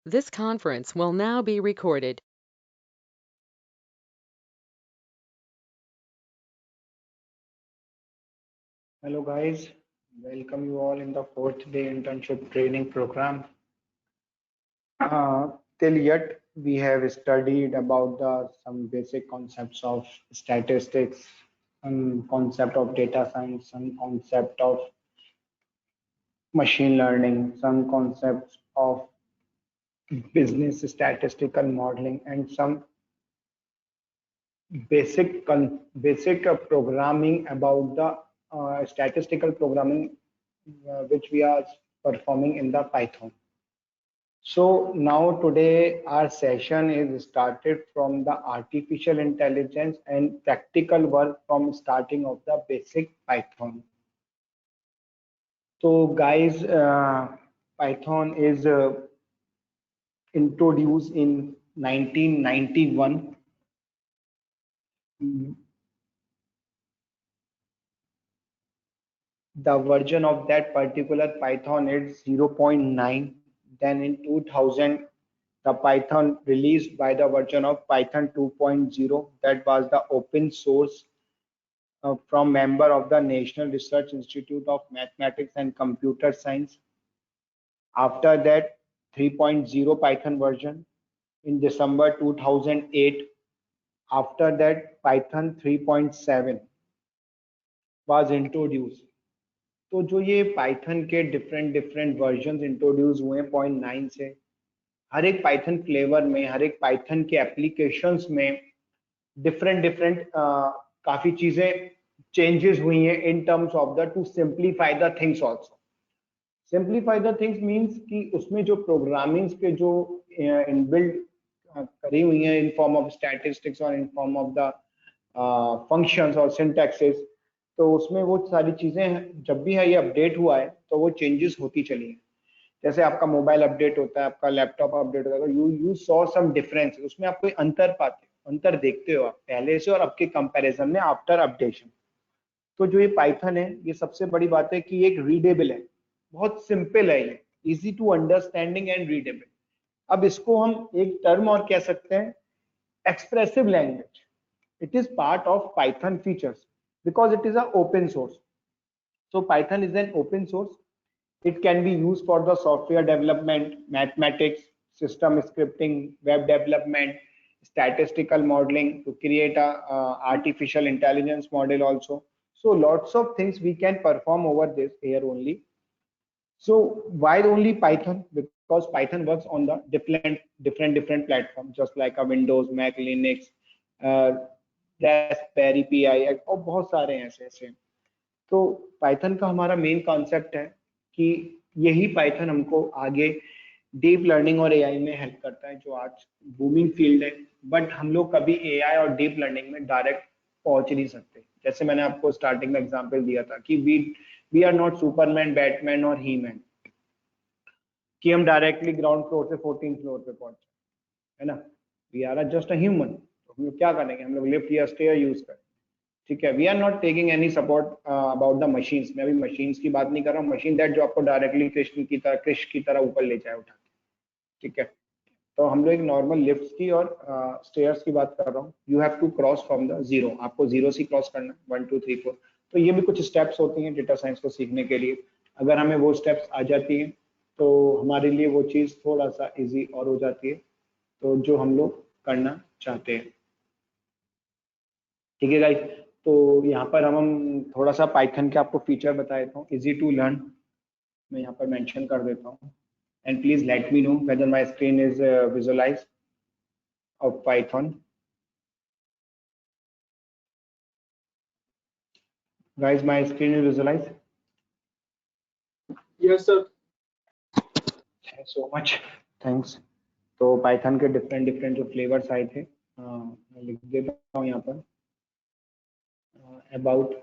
This conference will now be recorded. Hello guys, welcome you all in the fourth day internship training program. Till yet we have studied about some basic concepts of statistics, some concept of data science, some concept of machine learning, some concepts of business statistical modeling, and some basic programming about the statistical programming which we are performing in the Python. So now today our session is started from the artificial intelligence and practical work from starting of the basic Python. So guys, Python is introduced in 1991. The version of that particular Python is 0.9. Then in 2000, the Python released by the version of Python 2.0. That was the open source from member of the National Research Institute of Mathematics and Computer Science. After that, 3.0 Python version in December 2008. After that, Python 3.7 was introduced. तो जो ये Python के different different version introduce हुए हैं 0.9 से, हर एक Python flavour में, हर एक पाइथन के एप्लीकेशंस में डिफरेंट डिफरेंट काफी चीजें चेंजेस हुई हैं in terms of the two simplify the things also. Simplify the things means कि उसमें जो प्रोग्रामिंग्स के जो इनबिल्ट करी हुई हैं इन फॉर्म ऑफ स्टैटिस्टिक्स और in form of the functions और सिंटैक्सेस, तो उसमें वो सारी चीजें जब भी है ये अपडेट हुआ है तो वो चेंजेस होती चली हैं. जैसे आपका मोबाइल अपडेट होता है, आपका लैपटॉप अपडेट होता है, यू सॉ सम डिफरेंस, उसमें आप कोई अंतर पाते हो, अंतर देखते हो आप पहले से और अब के कंपैरिजन में आफ्टर अपडेशन. तो जो ये पाइथन है, ये सबसे बड़ी बात है कि एक रीडेबल है, बहुत सिंपल है, ये easy to understanding and readable. अब इसको हम एक टर्म और कह सकते हैं, expressive language. It is part of Python features because it is an open source. So Python is an open source. It can be used for the software development, mathematics, system scripting, web development, statistical modeling, to create a artificial intelligence model also. So lots of things we can perform over this here only. So why only Python? Because Python works on the different platforms, just like a Windows, Mac, Linux, Raspberry Pi और बहुत सारे हैं ऐसे ऐसे. तो Python का हमारा main concept है कि यही पाइथन हमको आगे डीप लर्निंग और एआई में हेल्प करता है, जो आज बूमिंग फील्ड है. बट हम लोग कभी एआई और डीप लर्निंग में डायरेक्ट पहुंच नहीं सकते. जैसे मैंने आपको स्टार्टिंग में एग्जांपल दिया था कि we are not Superman, Batman और ही मैन कि हम डायरेक्टली ग्राउंड फ्लोर से 14 फ्लोर पे पहुंचे, है ना. We are just a human. तो हम लोग क्या करेंगे, हम लोग लिफ्ट या स्टेयर यूज करें. ठीक है, we are not taking any support about the machines. मैं अभी मशीन्स की बात नहीं कर रहा हूँ, मशीन दैट जो आपको डायरेक्टली कृष्ण की तरह ऊपर ले जाए उठा के. ठीक है, तो हम लोग एक नॉर्मल लिफ्ट की और स्टेयर्स की बात कर रहा हूँ. You have to cross from the zero, आपको जीरो से क्रॉस करना है, 1 2 3 4. तो ये भी कुछ स्टेप्स होती हैं डेटा साइंस को सीखने के लिए. अगर हमें वो स्टेप्स आ जाती हैं तो हमारे लिए वो चीज़ थोड़ा सा इजी और हो जाती है, तो जो हम लोग करना चाहते हैं. ठीक है गाइस, तो यहाँ पर हम थोड़ा सा पाइथन के आपको फीचर बता देता हूँ, इजी टू लर्न. मैं यहाँ पर मेंशन कर देता हूँ. And please let me know whether my screen is visualize of Python. Guys, my screen is visualize. Yes, sir. Thank so much, thanks. तो पाइथन के डिफरेंट डिफरेंट जो फ्लेवर्स आए थे, मैं लिख देता हूँ यहाँ पर. अबाउट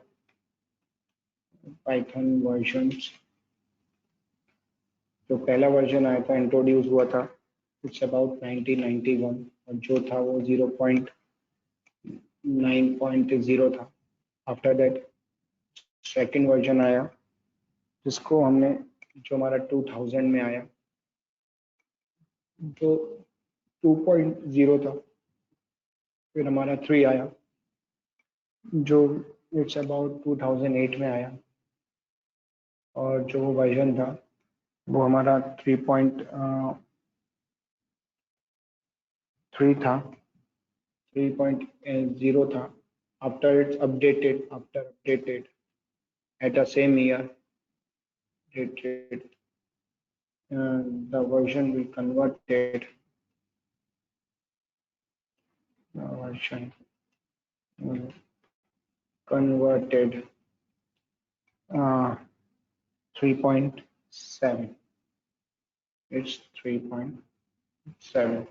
पाइथन वर्जन्स, जो पहला वर्जन आया था, इंट्रोड्यूस हुआ था, इट्स अबाउट 1991, और जो था वो 0.9.0 था. आफ्टर दैट सेकेंड वर्जन आया, जिसको हमने, जो हमारा 2000 में आया, जो 2.0 था, फिर हमारा 3 आया जो इट्स अबाउट 2008 में आया, और जो वर्जन था वो हमारा 3.3 था, 3.0 था. After it's updated at the same year, the version we converted, the version converted 3.7. It's 3.7.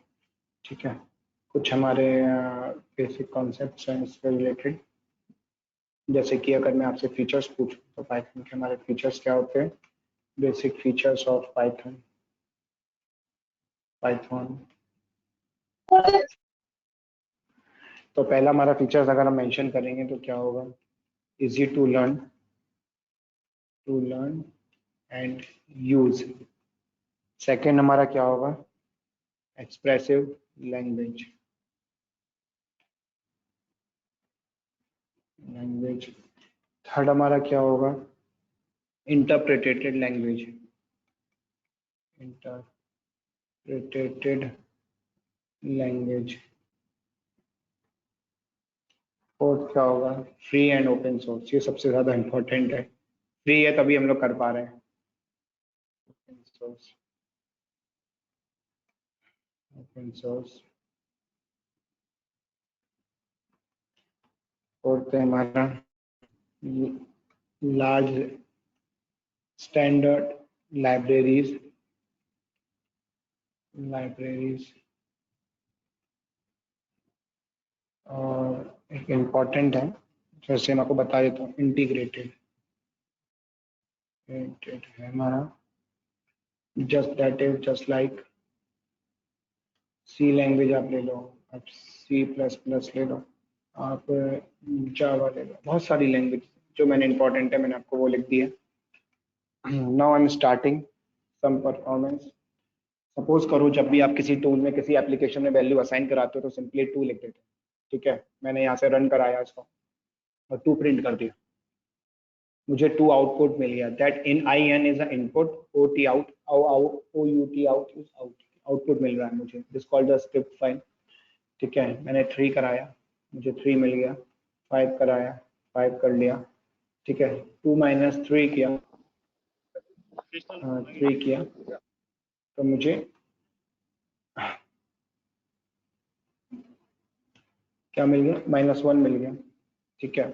ठीक है. कुछ हमारे बेसिक कॉन्सेप्ट्स हैं इससे रिलेटेड, जैसे कि अगर मैं आपसे फीचर्स पूछूं तो पाइथन के हमारे फीचर्स क्या होते हैं. Basic features of Python. तो पहला हमारा फीचर्स अगर हम मेंशन करेंगे तो क्या होगा. Easy to learn and use. Second हमारा क्या होगा. Expressive language. थर्ड हमारा क्या होगा. Interpreted language. फोर्थ क्या होगा. Free and open source. ये सबसे ज्यादा इंपॉर्टेंट है. फ्री है तभी हम लोग कर पा रहे हैं. Open source. फोर्थ है हमारा लार्ज स्टैंडर्ड लाइब्रेरीज. और एक इम्पॉर्टेंट है, जैसे मैं आपको बता देता हूँ, इंटीग्रेटेड है हमारा. जस्ट लाइक सी लैंग्वेज आप ले लो, आप C++ ले लो, आप जावा ले लो, बहुत सारी लैंग्वेज जो मैंने इंपॉर्टेंट है मैंने आपको वो लिख दिया. Now I am starting some performance. Suppose करो जब भी आप किसी टूल में किसी एप्लीकेशन में वैल्यू असाइन कराते हो तो सिंपली 2 लिख देते हो. ठीक है, मैंने यहाँ से रन कराया इसको और 2 प्रिंट कर दिया. मुझे 2 आउटपुट मिल गया. That in I N is input, O T out, O U T out is out. Output मिल रहा है मुझे. This called the script file. ठीक है, मैंने 3 कराया, मुझे 3 मिल गया. 5 कराया, 5 कर लिया. ठीक है, 2 - 3 किया, 3 किया तो मुझे क्या मिल गया. -1 मिल गया. ठीक है,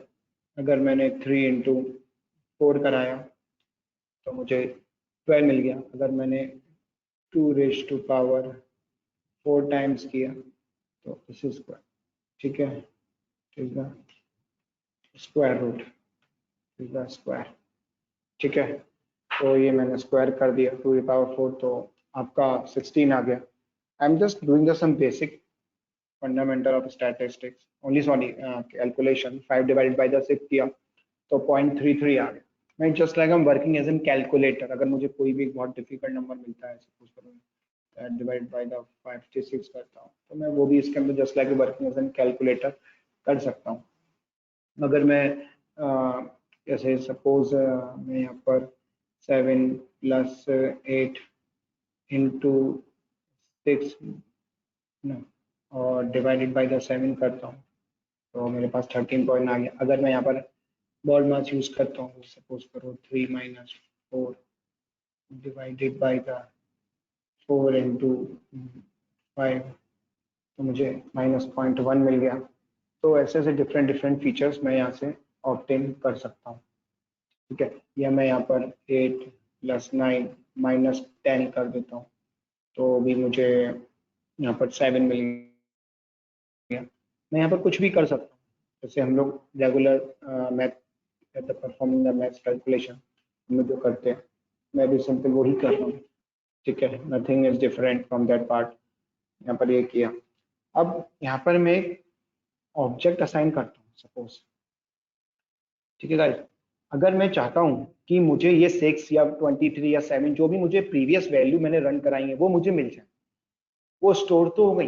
अगर मैंने 3 × 4 कराया तो मुझे 12 मिल गया. अगर मैंने 2⁴ टाइम्स किया तो इस स्क्वायर. ठीक है, स्क्वायर रूट स्क्वायर. ठीक है, तो ये मैंने स्क्वायर कर दिया 2⁴, तो आपका 16 आ गया. I am just doing some basic fundamental of statistics only. Sorry, calculation. 5 divided by the 6 किया तो 0.33 आ गया. मैं just like I am working as an calculator. अगर मुझे कोई भी बहुत डिफिकल्ट नंबर मिलता है, सपोज करो डिवाइड बाय द 56 करता हूँ, तो मैं वो भी इसके अंदर just like working as an calculator कर सकता हूँ. अगर मैं जैसे सपोज मैं यहाँ पर 7 + 8 × 6 और डिवाइडेड बाय द 7 करता हूँ तो मेरे पास 13 पॉइंट आ गया. अगर मैं यहाँ पर बॉड मास यूज करता हूँ, सपोज करो 3 - 4 डिवाइडेड बाय द 4 × 5 तो मुझे -0.1 मिल गया. तो ऐसे ऐसे डिफरेंट फीचर्स मैं यहाँ से ऑब्टेन कर सकता हूँ. ठीक है, या मैं यहाँ पर 8 + 9 -10 कर देता हूँ तो भी मुझे यहाँ पर 7 मिल गया. मैं यहाँ पर कुछ भी कर सकता हूँ. जैसे हम लोग regular math performing the math calculation हम लोग जो करते हैं, मैं भी सिंपल वही कर रहा हूँ. ठीक है, nothing is different from that part. यहाँ पर ये किया. अब यहाँ पर मैं एक ऑब्जेक्ट असाइन करता हूँ सपोज. ठीक है गाइस, अगर मैं चाहता हूँ कि मुझे ये 6 या 23 या 7 जो भी मुझे प्रीवियस वैल्यू मैंने रन कराई है वो मुझे मिल जाए, वो स्टोर तो हो गई,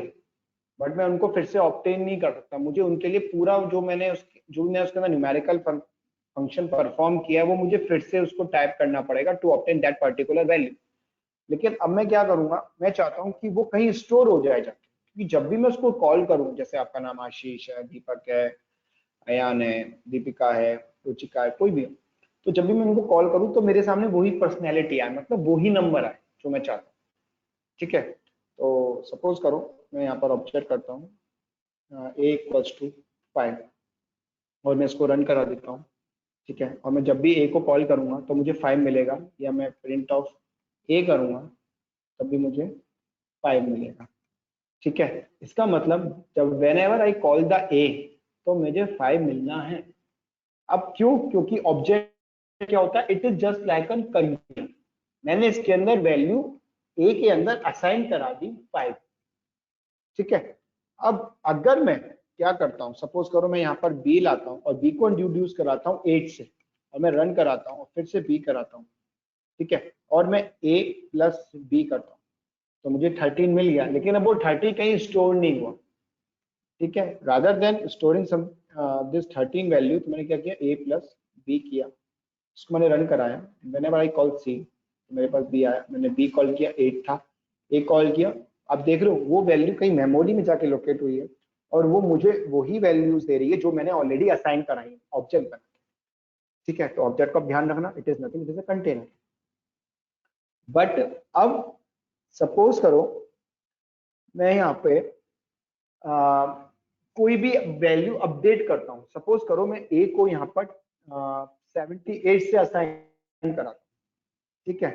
बट मैं उनको फिर से ऑब्टेन नहीं कर सकता। मुझे उनके लिए पूरा जो मैंने उसके अंदर न्यूमेरिकल फंक्शन परफॉर्म किया है वो मुझे फिर से उसको टाइप करना पड़ेगा to obtain that particular value. लेकिन अब मैं क्या करूंगा, मैं चाहता हूँ कि वो कहीं स्टोर हो जाए जाके, क्योंकि जब भी मैं उसको कॉल करूँ, जैसे आपका नाम आशीष है, दीपक है, अयान है, दीपिका है, रुचिका है, कोई भी हो, तो जब भी मैं उनको कॉल करूँ तो मेरे सामने वही पर्सनैलिटी आए, मतलब वही नंबर आए जो मैं चाहता हूँ। ठीक है, तो सपोज करो मैं यहाँ पर ऑब्जेक्ट करता हूँ ए इक्वल्स टू 5 और मैं इसको रन करा देता हूँ। ठीक है, और मैं जब भी ए को कॉल करूंगा तो मुझे 5 मिलेगा, या मैं प्रिंट ऑफ ए करूंगा तब भी मुझे 5 मिलेगा। ठीक है, इसका मतलब जब when ever I call the ए तो मुझे 5 मिलना है। अब क्यों? क्योंकि ऑब्जेक्ट क्या होता है, it is just like an container. मैंने इसके अंदर वैल्यू ए के अंदर असाइन करा दी 5। ठीक है, अब अगर मैं क्या करता हूं, सपोज करो मैं यहाँ पर बी लाता हूँ और बी को इंट्रोड्यूस कराता हूँ 8 से, और मैं रन कराता हूँ और फिर से बी कराता हूँ। ठीक है, और मैं ए प्लस बी करता हूँ तो मुझे 13 मिल गया, लेकिन अब वो 30 कहीं स्टोर नहीं हुआ। ठीक है, rather than storing some this 13 value, तो मैंने क्या किया, ए प्लस बी किया, इसको मैंने रन कराया। व्हेनेवर आई कॉल सी तो मेरे पास बी आया, मैंने बी कॉल किया, 8 था, ए कॉल किया। आप देख रहे हो वो वैल्यू कहीं मेमोरी में जाके लोकेट हुई है, और वो मुझे वही वैल्यूज दे रही है जो मैंने ऑलरेडी असाइन कराई है ऑब्जेक्ट बना के। ठीक है, तो ऑब्जेक्ट का ध्यान रखना, it is nothing, it is a container. But अब सपोज करो मैं यहाँ पे कोई भी वैल्यू अपडेट करता हूँ। सपोज करो मैं ए को यहाँ पर 78 से असाइन करा। ठीक है,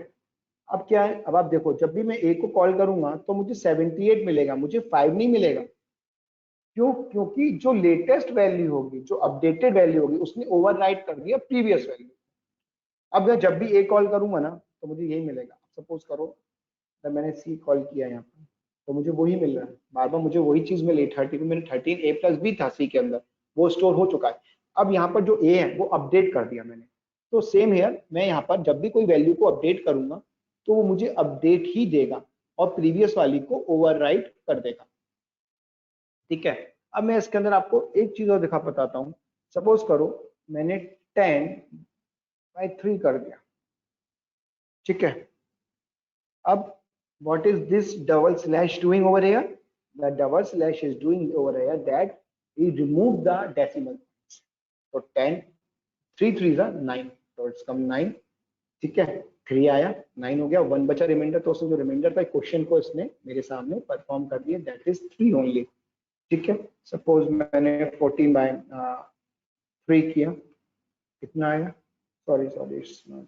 अब क्या है, अब आप देखो जब भी मैं ए को कॉल करूंगा तो मुझे 78 मिलेगा, मुझे 5 नहीं मिलेगा। क्यों? क्योंकि जो लेटेस्ट वैल्यू होगी, जो अपडेटेड वैल्यू होगी, उसने ओवरराइट कर दिया प्रीवियस वैल्यू। अब मैं जब भी ए कॉल करूंगा ना तो मुझे यही मिलेगा। सपोज करो जब मैंने सी कॉल किया यहाँ पर तो मुझे वही मिल रहा है, बार बार मुझे वही चीज मिली। 30 मैंने 13 ए प्लस बी था सी के अंदर, वो स्टोर हो चुका है। अब यहाँ पर जो ए है वो अपडेट कर दिया मैंने। तो सेम हेयर, मैं यहाँ पर जब भी कोई वैल्यू को अपडेट करूंगा तो वो मुझे अपडेट ही देगा और प्रीवियस वाली को ओवरराइट कर देगा। ठीक है, अब मैं इसके अंदर आपको एक चीज और दिखा बताता हूँ। सपोज करो मैंने 10/3 कर दिया। ठीक है, अब what is this double slash doing over here? The double slash is doing over here that we remove the decimal points. So 10, 3 3s are 9, so it's come 9. ठीक है, 3 आया, 9 हो गया, 1 बचा रिमाइंडर, तो उसने जो रिमाइंडर था क्वेश्चन को इसने मेरे सामने परफॉर्म कर दिया, दैट इज 3 ओनली। ठीक है, सपोज मैंने 14/3 किया, कितना आया, सॉरी सॉरी इट्स नॉट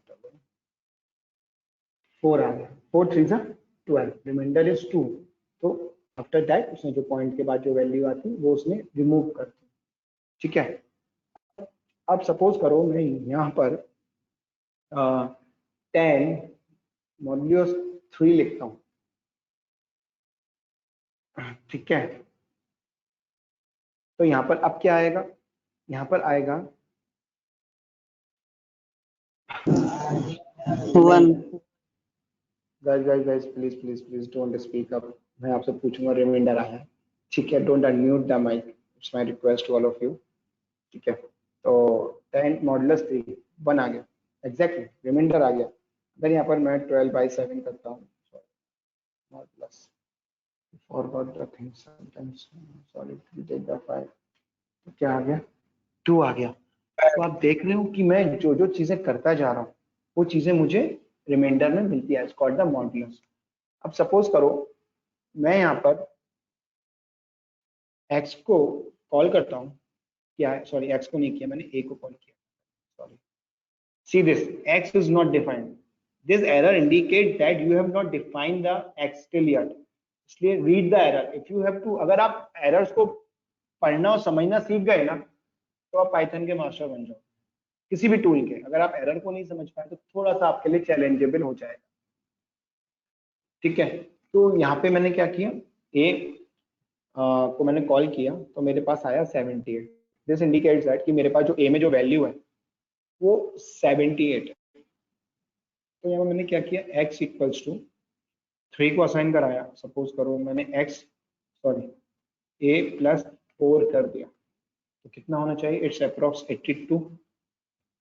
4 आ गया, 4 3 जा 12, रिमाइंडर इज 2। तो आफ्टर दैट उसने जो पॉइंट के बाद जो वैल्यू आती है वो उसने रिमूव कर दी। ठीक है, अब सपोज करो मैं यहाँ पर 10/3 लिखता हूँ। ठीक है, तो यहाँ पर अब क्या आएगा, यहाँ पर आएगा 1। Guys guys guys please please please don't speak up, मैं आपसे पूछूंगा रिमाइंडर आया है। ठीक है, don't unmute the mic, it's my request to all of you. ठीक है, तो 10 मॉडुलस 3 1 आ गया, एग्जैक्टली रिमाइंडर आ गया। अगर यहाँ पर मैं 12/7 करता हूँ, modulus forgot the thing sometimes, sorry take the 5, तो क्या आ गया, 2 आ गया। तो आप देख रहे हो कि मैं जो जो चीजें करता जा रहा हूँ वो चीजें मुझे रिमाइंडर में मिलती है, कॉल्ड द मॉडुलस। अब सपोज करो मैं यहाँ पर x को कॉल करता हूँ, क्या है, सॉरी x को नहीं किया मैंने, a को कॉल किया, sorry. See this, x is not defined. This error indicates that you have not defined the x till yet. इसलिए read the error. If you have to, अगर आप errors को पढ़ना और समझना सीख गए ना तो आप पाइथन के मास्टर बन जाओ। किसी भी टूल के अगर आप एरर को नहीं समझ पाए तो थोड़ा सा आपके लिए चैलेंजेबल हो जाएगा। ठीक है, तो यहाँ पे मैंने क्या किया, ए को मैंने कॉल किया तो मेरे पास आया 78। दिस इंडिकेट्स दैट कि मेरे पास जो ए में जो वैल्यू है वो 78 है। तो यहाँ मैंने क्या किया, x इक्वल्स टू 3 को असाइन कराया, सपोज करो मैंने a प्लस 4 कर दिया, तो कितना होना चाहिए? It's approx 82।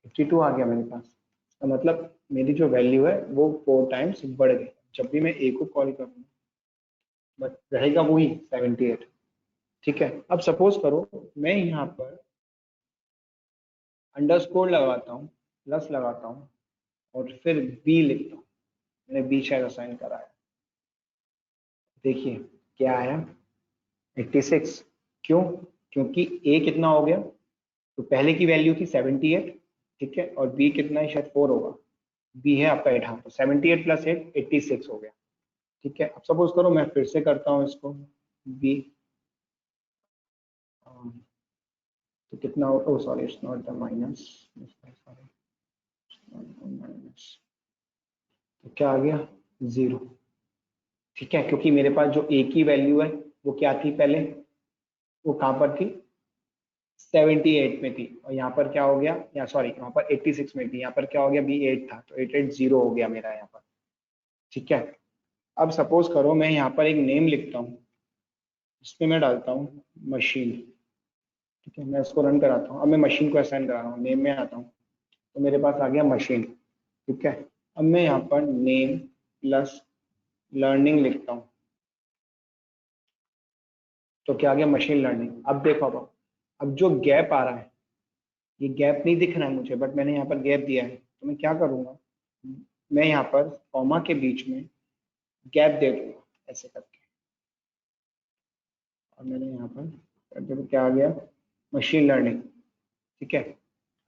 82 आ गया मेरे पास। तो मतलब मेरी जो वैल्यू है वो 4 टाइम्स बढ़ गई। जब भी मैं a को कॉल करूँगा बट रहेगा वही 78। ठीक है, अब सपोज करो मैं यहाँ पर अंडरस्कोर लगाता हूँ, प्लस लगाता हूँ और फिर b लिखता हूँ। मैंने b शायद असाइन करा है। देखिए क्या आया? 86। क्यों? क्योंकि a कितना हो गया? तो पहले की वैल्यू थी 78, ठीक है, और b कितना है? शायद 4 होगा। b है आपका 8, हाँ, तो 78 प्लस 8 86 हो गया। ठीक है, अब सपोज करो मैं फिर से करता हूँ इसको b, तो कितना हो? Oh sorry, it's not the minus, sorry minus, तो क्या आ गया? 0। ठीक है, क्योंकि मेरे पास जो a की वैल्यू है वो क्या थी पहले? वो कहाँ पर थी? 78 में थी, और यहाँ पर क्या हो गया? या सॉरी, यहाँ पर 86 में थी, यहाँ पर क्या हो गया? b 8 था, तो 880 हो गया मेरा यहाँ पर। ठीक है, अब सपोज करो मैं यहाँ पर एक नेम लिखता हूँ, इसमें मैं डालता हूँ मशीन। ठीक है, मैं इसको रन कराता हूँ। अब मैं मशीन को असाइन करा रहा हूँ, नेम में आता हूँ, तो मेरे पास आ गया मशीन। ठीक है, अब मैं यहाँ पर नेम प्लस लर्निंग लिखता हूँ, तो क्या आ गया? Machine learning. अब देखो, अब जो गैप आ रहा है, ये गैप नहीं दिख रहा है मुझे, बट मैंने यहाँ पर गैप दिया है, तो मैं क्या करूँगा? मैं यहाँ पर कॉमा के बीच में गैप दे दूंगा ऐसे करके, और मैंने यहाँ पर कर दिया, तो क्या आ गया? Machine learning. ठीक है,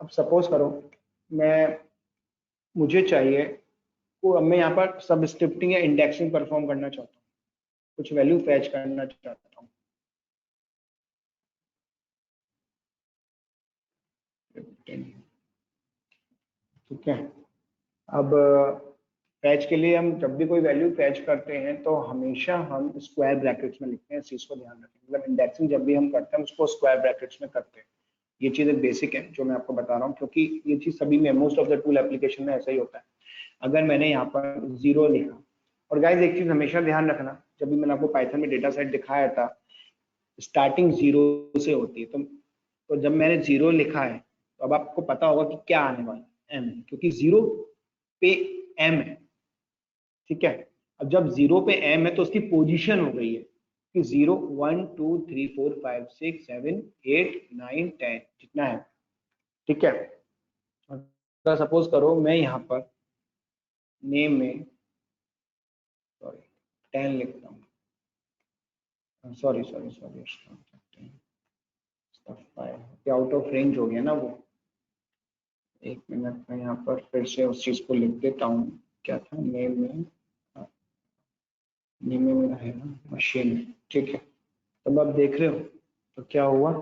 अब सपोज करो मैं, मुझे चाहिए वो, अब मैं यहाँ पर सब स्क्रिप्टिंग या इंडेक्सिंग परफॉर्म करना चाहता हूँ, कुछ वैल्यू फैच करना चाहता हूँ। ठीक है, अब फैच के लिए हम जब भी कोई वैल्यू फैच करते हैं तो हमेशा हम स्क्वायर ब्रैकेट्स में लिखते हैं, इस चीज को ध्यान रखें। मतलब इंडेक्सिंग जब भी हम करते हैं उसको स्क्वायर ब्रैकेट्स में करते हैं। ये चीज एक बेसिक है जो मैं आपको बता रहा हूँ, क्योंकि ये चीज सभी में, most of the tool application में ऐसा ही होता है। अगर मैंने यहाँ पर 0 लिखा, और गाइज एक चीज हमेशा ध्यान रखना, जब भी मैंने आपको पाइथन में डेटा सेट दिखाया था, स्टार्टिंग 0 से होती है, तो जब मैंने 0 लिखा है तो अब आपको पता होगा कि क्या आने वाला है, m, क्योंकि 0 पे m है। ठीक है, अब जब 0 पे m है तो उसकी पोजीशन हो गई है कि 0 1 2 3 4 5 6 7 8 9 10 जितना है। ठीक है, अगर सपोज करो मैं यहाँ पर नेम में सॉरी 10 लिखता हूँ, sorry sorry sorry, out of range हो गया ना वो। एक मिनट में यहाँ पर फिर से उस चीज को लिख देता हूँ। क्या था नेम में? नेम में मेरा है ना मशीन। ठीक है, तब आप देख रहे हो तो क्या हुआ?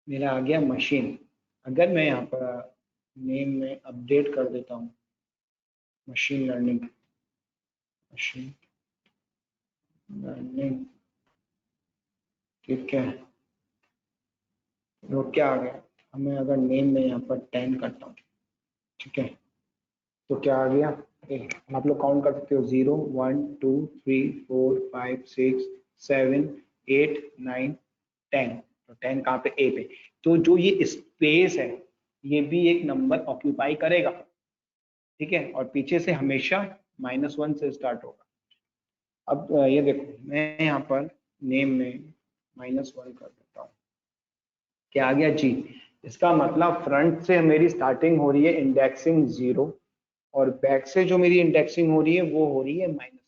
मेरा आ गया मशीन। अगर मैं यहाँ पर नेम में अपडेट कर देता हूँ मशीन लर्निंग, मशीन लर्निंग, ठीक है, तो क्या आ गया? हमें अगर नेम में यहाँ पर 10 करता हूँ, ठीक है, तो क्या आ गया? आप लोग काउंट कर सकते हो, 0 1 2 3 4 5 6 7 8 9 10। तो 10 कहाँ पे? ए पे। तो जो ये स्पेस है ये भी एक नंबर ऑक्यूपाई करेगा। ठीक है, और पीछे से हमेशा -1 से स्टार्ट होगा। अब ये देखो मैं यहाँ पर नेम में -1 कर देता हूँ, क्या आ गया? जी। इसका मतलब फ्रंट से मेरी स्टार्टिंग हो रही है इंडेक्सिंग 0, और बैक से जो मेरी इंडेक्सिंग हो रही है वो हो रही है माइनस।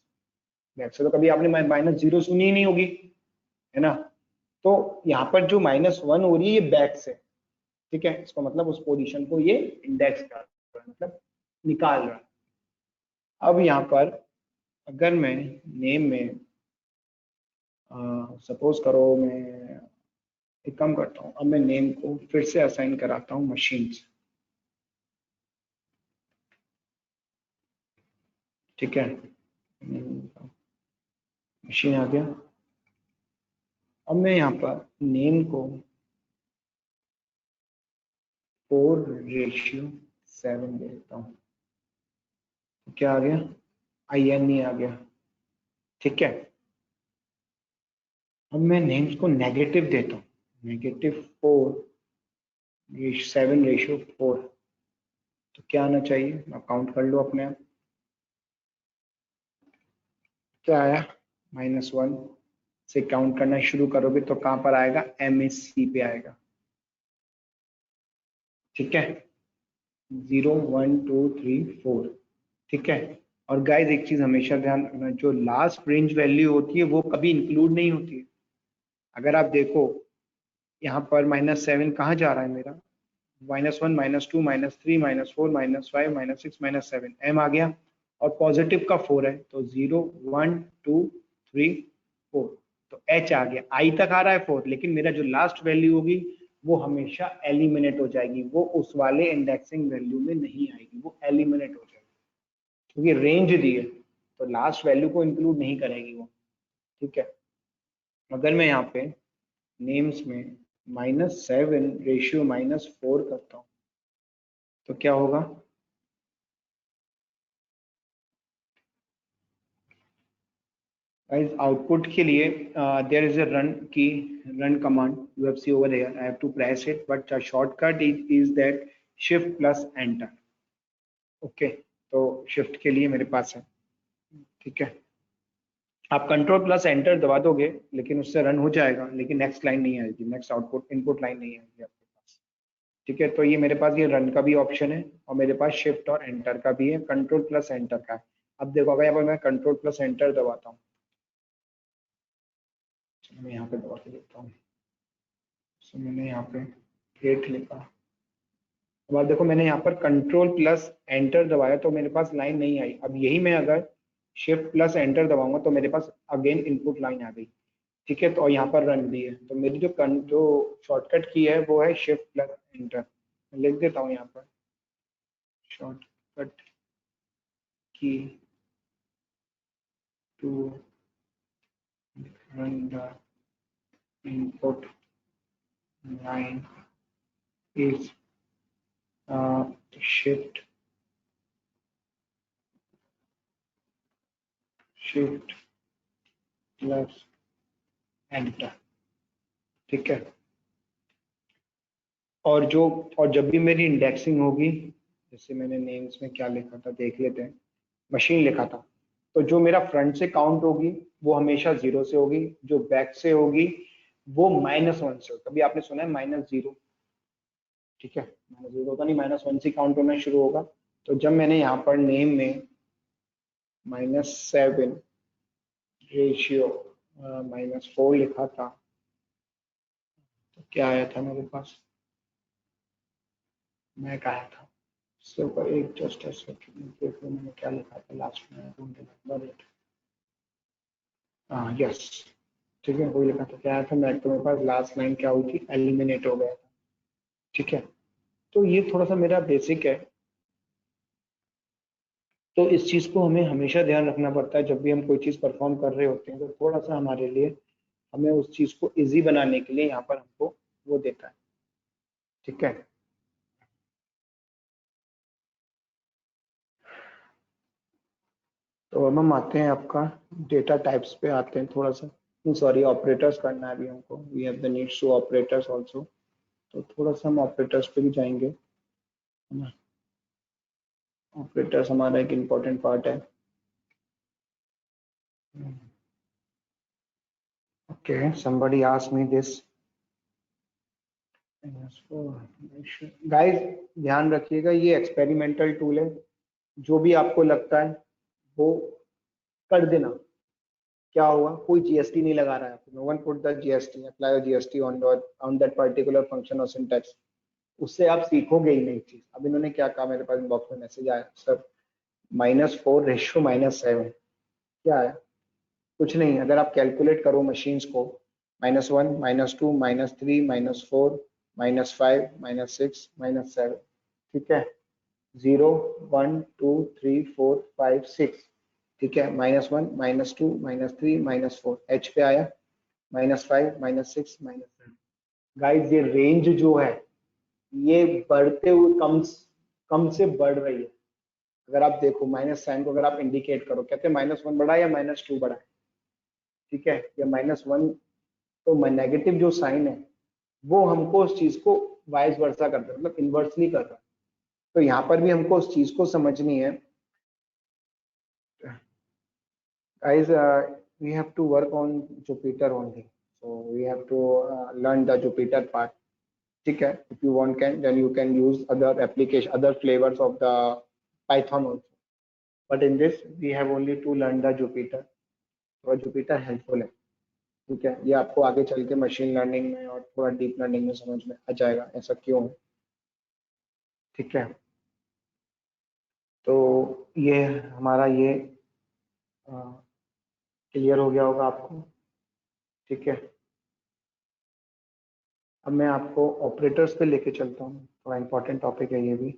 बैक से तो कभी आपने -0 सुनी ही नहीं होगी, है ना? तो यहाँ पर जो -1 हो रही है ये बैक से। ठीक है, इसका मतलब उस पोजीशन को ये इंडेक्स कर रहा है, मतलब निकाल रहा है। अब यहाँ पर अगर मैं नेम में सपोज करो मैं एक काम करता हूँ, अब मैं नेम को फिर से असाइन कराता हूँ मशीन। ठीक है, मशीन आ गया। अब मैं यहाँ पर नेम को 4:7 दे देता हूँ, तो क्या आ गया? INE आ गया। ठीक है, अब मैं नेम्स को नेगेटिव देता हूँ, -4/7/4, तो क्या आना चाहिए, आप काउंट कर लो अपने आप, क्या आया, -1 से काउंट करना शुरू करोगे तो कहां पर आएगा, MSC पे आएगा। ठीक है, 0 1 2 3 4। ठीक है, और गाइस एक चीज हमेशा ध्यान रखना, जो लास्ट रेंज वैल्यू होती है वो कभी इंक्लूड नहीं होती है। अगर आप देखो यहाँ पर -7 कहाँ जा रहा है मेरा, -1 -2 -3 -4 -5 -6 -7, M आ गया, और पॉजिटिव का 4 है, तो 0 1 2 3 4, तो H आ गया, I तक आ रहा है 4, लेकिन मेरा जो लास्ट वैल्यू होगी वो हमेशा एलिमिनेट हो जाएगी, वो उस वाले इंडेक्सिंग वैल्यू में नहीं आएगी, वो एलिमिनेट हो जाएगी, क्योंकि रेंज दी है तो लास्ट वैल्यू को इंक्लूड नहीं करेगी वो। ठीक है, अगर मैं यहाँ पे नेम्स में -7/-4 करता हूँ तो क्या होगा, guys आउटपुट के लिए there is a run command you have see over here, I have to press it, but the shortcut is that shift plus enter। Okay, तो शिफ्ट के लिए मेरे पास है। ठीक है, आप कंट्रोल प्लस एंटर दबा दोगे लेकिन उससे रन हो जाएगा, लेकिन नेक्स्ट लाइन नहीं आएगी, नेक्स्ट आउटपुट इनपुट लाइन नहीं आएगी आपके पास। ठीक है, तो ये मेरे पास ये रन का भी ऑप्शन है और मेरे पास शिफ्ट और एंटर का भी है, कंट्रोल प्लस एंटर का है। अब देखो अगर यहाँ पर मैं कंट्रोल प्लस एंटर दबाता हूँ, मैं यहाँ पे दबा के देखता हूँ, तो मैंने यहाँ पे 8 लिखा, अब आप देखो मैंने यहाँ पर कंट्रोल प्लस एंटर दबाया तो मेरे पास लाइन नहीं आई। अब यही मैं अगर शिफ्ट प्लस एंटर दबाऊंगा तो मेरे पास अगेन इनपुट लाइन आ गई। ठीक है, तो यहाँ पर रन भी है, तो मेरी जो शॉर्टकट की है वो है शिफ्ट प्लस एंटर। मैं लिख देता हूँ यहाँ पर shortcut key to run the input line is shift plus enter. ठीक है, और जब भी मेरी इंडेक्सिंग होगी, जैसे मैंने नेम्स में क्या लिखा था देख लेते हैं, मशीन लिखा था, तो जो मेरा फ्रंट से काउंट होगी वो हमेशा 0 से होगी, जो बैक से होगी वो -1 से होगी। कभी आपने सुना है -0? ठीक है, -0 होता नहीं, -1 से काउंट होना शुरू होगा। तो जब मैंने यहाँ पर नेम में -7/-4 लिखा था तो क्या आया था मेरे पास, मैं कहा था इसके ऊपर एक जस्ट सेकंड देख लो, मैंने क्या लिखा था लास्ट में, डोंट रिमेंबर इट। हाँ यस, ठीक है, वही लिखा था, क्या आया था, मैं तो मेरे पास लास्ट लाइन क्या हुई थी, एलिमिनेट हो गया था। ठीक है, तो ये थोड़ा सा मेरा बेसिक है, तो इस चीज को हमें हमेशा ध्यान रखना पड़ता है जब भी हम कोई चीज परफॉर्म कर रहे होते हैं, तो थोड़ा सा हमारे लिए हमें उस चीज को इजी बनाने के लिए यहाँ पर हमको वो देता है। ठीक है, तो अब हम आते हैं आपका डेटा टाइप्स पे आते हैं थोड़ा सा, सॉरी ऑपरेटर्स करना है अभी हमको, we have the needs to operators also, तो थोड़ा सा हम ऑपरेटर्स पे भी जाएंगे, है ना। ऑपरेटर्स हमारा एक इम्पोर्टेंट पार्ट है। Okay, somebody asked me this। Guys ध्यान रखिएगा, ये एक्सपेरिमेंटल टूल है, जो भी आपको लगता है वो कर देना। क्या होगा, कोई जीएसटी नहीं लगा रहा है, no one put the GST, apply GST on that particular function और सिंटैक्स, उससे आप सीखोगे ही नहीं चीज। अब इन्होंने क्या कहा, मेरे पास इनबॉक्स में मैसेज आया सर, -4/-7 क्या है, कुछ नहीं, अगर आप कैलकुलेट करो मशीन्स को, -1 -2 -3 -4 -5 -6 -7, ठीक है, 0 1 2 3 4 5 6, ठीक है, -1 -2 -3 -4, H पे आया, -5 -6 -7। गाइस ये रेंज जो है ये बढ़ते हुए कम से बढ़ रही है। अगर आप देखो माइनस साइन को अगर आप इंडिकेट करो, कहते हैं -1 बढ़ा या -2 बढ़ा, ठीक है, या -1, तो नेगेटिव जो साइन है वो हमको उस चीज को वाइस वर्सा करता है, मतलब इन्वर्सली कर रहा है। तो यहाँ पर भी हमको उस चीज को समझनी है। Guys, we have to work on Jupyter only, so we have to learn the Jupyter part. ठीक है, if you want can then you can use other application, other flavors of the Python also, but in this we have only to learn the Jupyter. तो Jupyter helpful है, ठीक है, ये आपको आगे चल के मशीन लर्निंग में और थोड़ा डीप लर्निंग में समझ में आ जाएगा ऐसा क्यों है, ठीक है। तो ये हमारा ये क्लियर हो गया होगा आपको, ठीक है। अब मैं आपको ऑपरेटर्स पे लेके चलता हूँ, थोड़ा इंपॉर्टेंट टॉपिक है ये भी।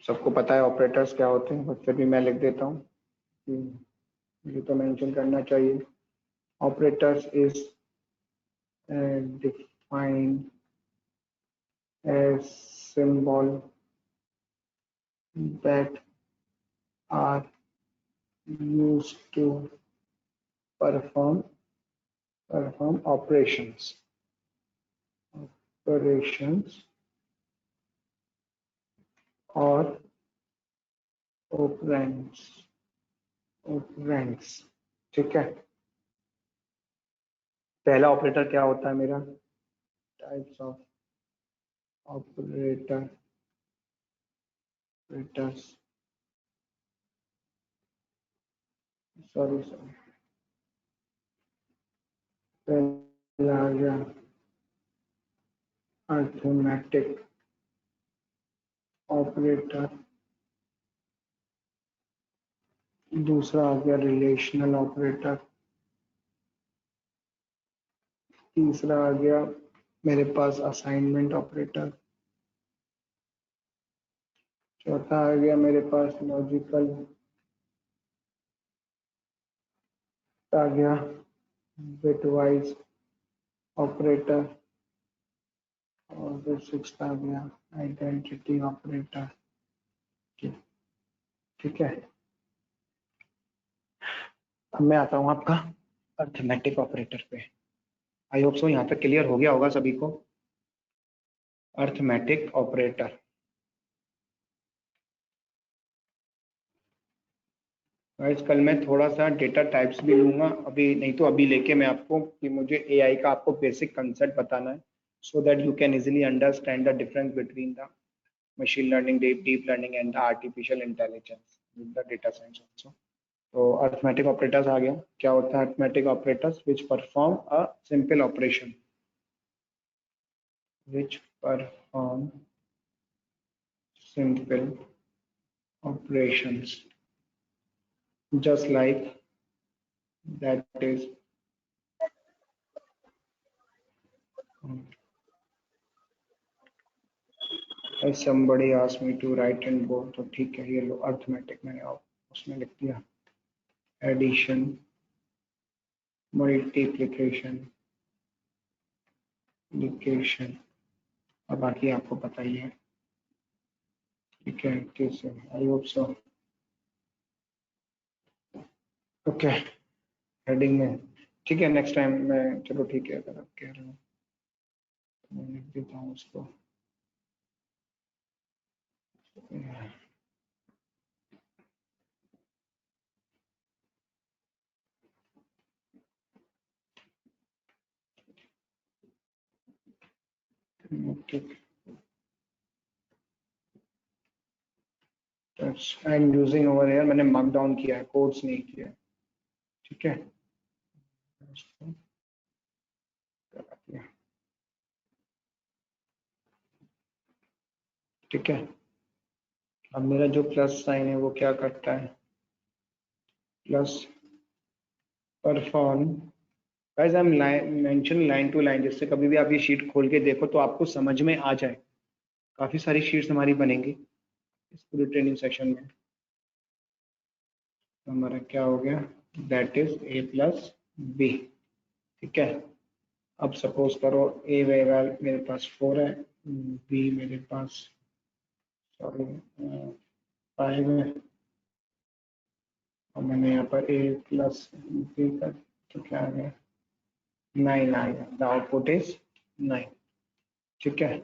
सबको पता है ऑपरेटर्स क्या होते हैं, बट फिर भी मैं लिख देता हूँ, ये तो मेंशन करना चाहिए। Operators is defined as symbol that are used to perform operations or operands, ठीक है। पहला ऑपरेटर क्या होता है मेरा, टाइप्स ऑफ ऑपरेटर्स, सॉरी पहला आ गया अर्थमेटिक ऑपरेटर, दूसरा आ गया रिलेशनल ऑपरेटर, तीसरा आ गया मेरे पास असाइनमेंट ऑपरेटर, चौथा आ गया मेरे पास लॉजिकल, आ गया बिटवाइज ऑपरेटर, और फिर सिक्स्थ आ गया आइडेंटिटी ऑपरेटर, ठीक है। अब मैं आता हूँ आपका अर्थमेटिक ऑपरेटर पे। आई होप सो यहाँ तक क्लियर हो गया होगा सभी को। अर्थमेटिक ऑपरेटर, गाइस कल मैं थोड़ा सा डेटा टाइप्स भी लूंगा, अभी नहीं तो अभी लेके मैं आपको, कि मुझे एआई का आपको बेसिक कंसेप्ट बताना है, so that you can easily understand the difference between the machine learning, deep learning and the artificial intelligence with the data science also. तो अर्थमेटिक ऑपरेटर्स आ गया। क्या होता है arithmetic operators? which perform a simple operation, which perform simple operations, just like that is as somebody asked me to write in both, तो ठीक है, ये लो arithmetic मैंने उसमें लिख दिया, एडिशन, मल्टीप्लिकेशन, लिकेशन, और बाकी आपको पता ही है, ठीक है। कैसे, आई होप सो, ओके, हेडिंग में, ठीक है। नेक्स्ट टाइम मैं, चलो ठीक है, अगर आप कह रहे हो तो मैं लिख देता हूँ उसको। ठीक, I am using over here, मैंने मार्क डाउन किया है, कोड्स नहीं किया, ठीक है। ठीक है, अब मेरा जो प्लस साइन है वो क्या करता है, plus perform, guys I am mention line to line, जिससे कभी भी आप ये शीट खोल के देखो तो आपको समझ में आ जाए। काफी सारी शीट्स हमारी बनेंगी इस पूरे ट्रेनिंग सेशन में। तो हमारा क्या हो गया, that is a plus b, ठीक है। अब सपोज करो a वैल्यू मेरे पास 4 है, b मेरे पास सॉरी 5 है, तो मैंने यहाँ पर a प्लस b कर, तो क्या आ गया 9 आ गया, द आउटपुट इज 9। ठीक है,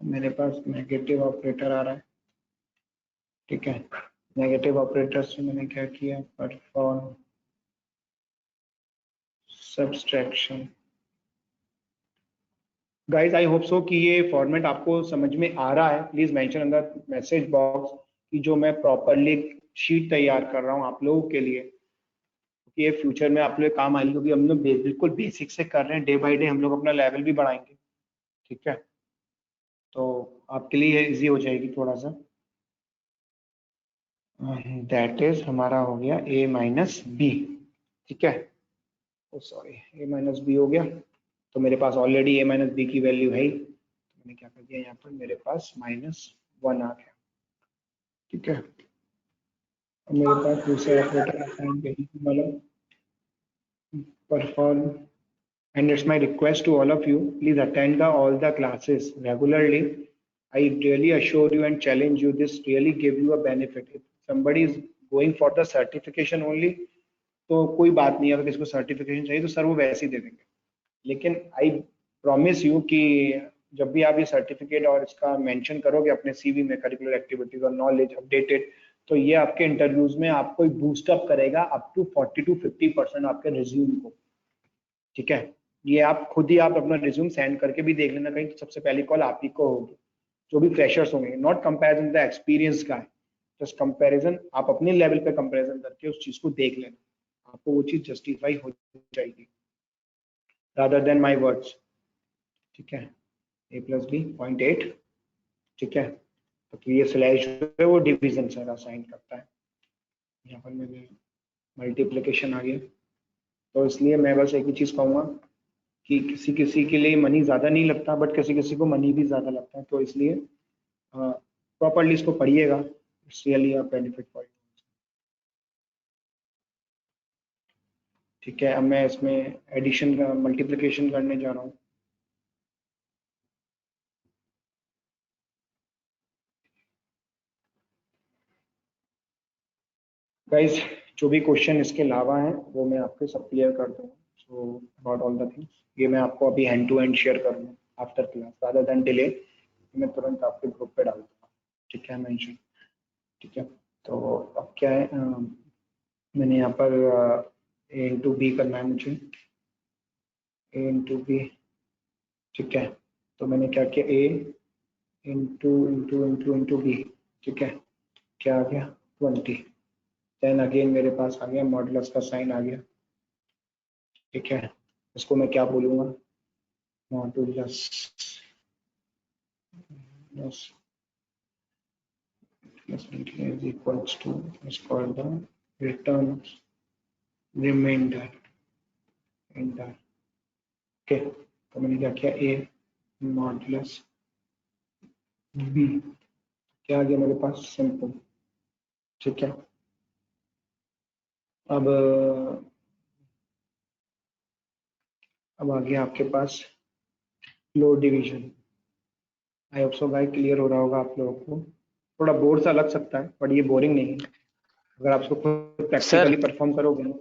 मेरे पास नेगेटिव ऑपरेटर आ रहा है। ठीक है, नेगेटिव ऑपरेटर से मैंने क्या किया, perform subtraction. Guys I hope सो कि ये फॉर्मेट आपको समझ में आ रहा है। Please mention in the message box कि जो मैं प्रॉपरली शीट तैयार कर रहा हूँ आप लोगों के लिए, क्योंकि ये फ्यूचर में आप लोग काम आएगी, क्योंकि हम लोग बिल्कुल बेसिक से कर रहे हैं। डे बाय डे हम लोग अपना लेवल भी बढ़ाएंगे। ठीक है, तो आपके लिए इजी हो जाएगी थोड़ा सा। दैट इज हमारा हो गया a माइनस बी। ठीक है, oh sorry, a minus b हो गया। तो मेरे पास ऑलरेडी a माइनस बी की वैल्यू है ही, तो मैंने क्या कर दिया यहाँ पर, मेरे पास -1 आ गया। ठीक है, मेरे पास दूसरे ऑपरेटर असाइन करने वाला perform, and it's my request to all of you, please attend all the classes regularly. I really assure you and challenge you, this really give you a benefit. If somebody is going for the certification only, तो कोई बात नहीं, अगर किसी को certification चाहिए तो sir वो वैसे ही दे देंगे। लेकिन आई प्रॉमिस यू कि जब भी आप ये सर्टिफिकेट और इसका मेंशन करोगे अपने सीवी में, करिकुलर एक्टिविटीज और नॉलेज अपडेटेड, तो ये आपके इंटरव्यूज में आपको बूस्टअप करेगा अप टू 40 to 50% आपके रिज्यूम को। ठीक है, ये आप खुद ही आप अपना रिज्यूम सेंड करके भी देख लेना, कहीं तो सबसे पहली कॉल आप ही को होगी। जो भी फ्रेशर्स होंगे, नॉट कंपैरिजन द एक्सपीरियंस का है, जस्ट कंपैरिजन, आप अपने लेवल पे कंपैरिजन करके उस चीज को देख लेना, आपको वो चीज जस्टिफाई हो जाएगी रादर देन माय वर्ड्स। ठीक है, a प्लस बी 0.8। ठीक है, तो ये स्लैश है वो डिवीजन सर असाइन करता है। यहाँ पर मैंने मल्टीप्लिकेशन आ गया, तो इसलिए मैं बस एक ही चीज कहूँगा कि किसी किसी के लिए मनी ज़्यादा नहीं लगता, बट किसी किसी को मनी भी ज़्यादा लगता है, तो इसलिए प्रॉपरली इसको पढ़िएगा, it's really a benefit for you. ठीक है, अब मैं इसमें एडिशन का मल्टीप्लिकेशन करने जा रहा हूँ। गाइस, जो भी क्वेश्चन इसके अलावा हैं वो मैं आपके सब क्लियर कर दूँगा। So about all the things, ये मैं आपको अभी हैंड टू हैंड शेयर करूँगा after class, rather than delay मैं तुरंत आपके ग्रुप पे डाल दूँगा। ठीक है, मेंशन। ठीक है, तो अब क्या है, मैंने यहाँ पर a इंटू बी करना है मुझे, a इंटू बी। ठीक है, तो मैंने क्या किया, a into into into into b. ठीक है, क्या आ गया 20। देन अगेन मेरे पास आ गया मॉडुलस का साइन आ गया। ठीक है, इसको मैं क्या बोलूँगा, modulus is equals to is called the return remainder inter. Okay, तो मैंने क्या किया, a मॉडुलस बी, क्या आ गया मेरे पास, सिंपल। ठीक है, अब आ गया आपके पास load division. I hope so guys clear हो रहा होगा आप लोगों को। थोड़ा बोर सा लग सकता है, बट ये बोरिंग नहीं है अगर आप इसको खुद प्रैक्टिकली परफॉर्म करोगे ना।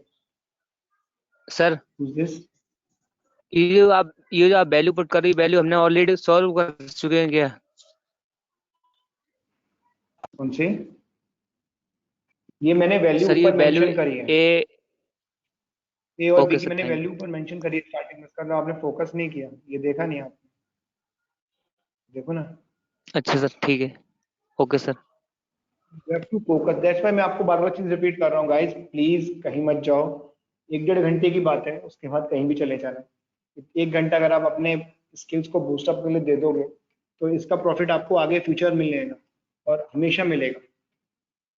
सर दिस ये जो आप वैल्यू पुट कर रही वैल्यू हमने ऑलरेडी सॉल्व कर चुके हैं क्या? कौन सी? ये मैंने वैल्यू सर ये ऊपर वैल्यू मेंशन करी है, ए और बी की मैंने वैल्यू ऊपर मेंशन करी है स्टार्टिंग में, इसका आपने फोकस नहीं किया, ये देखा नहीं आपने, देखो ना। अच्छा सर, ठीक है, okay sir. You have to focus, that's why मैं आपको बार बार चीज रिपीट कर रहा हूँ गाइस, प्लीज कहीं मत जाओ। 1-1.5 घंटे की बात है, उसके बाद कहीं भी चले जाना। 1 घंटा अगर आप अपने स्किल्स को बूस्टअप के लिए दे दोगे तो इसका प्रॉफिट आपको आगे फ्यूचर मिलेगा और हमेशा मिलेगा।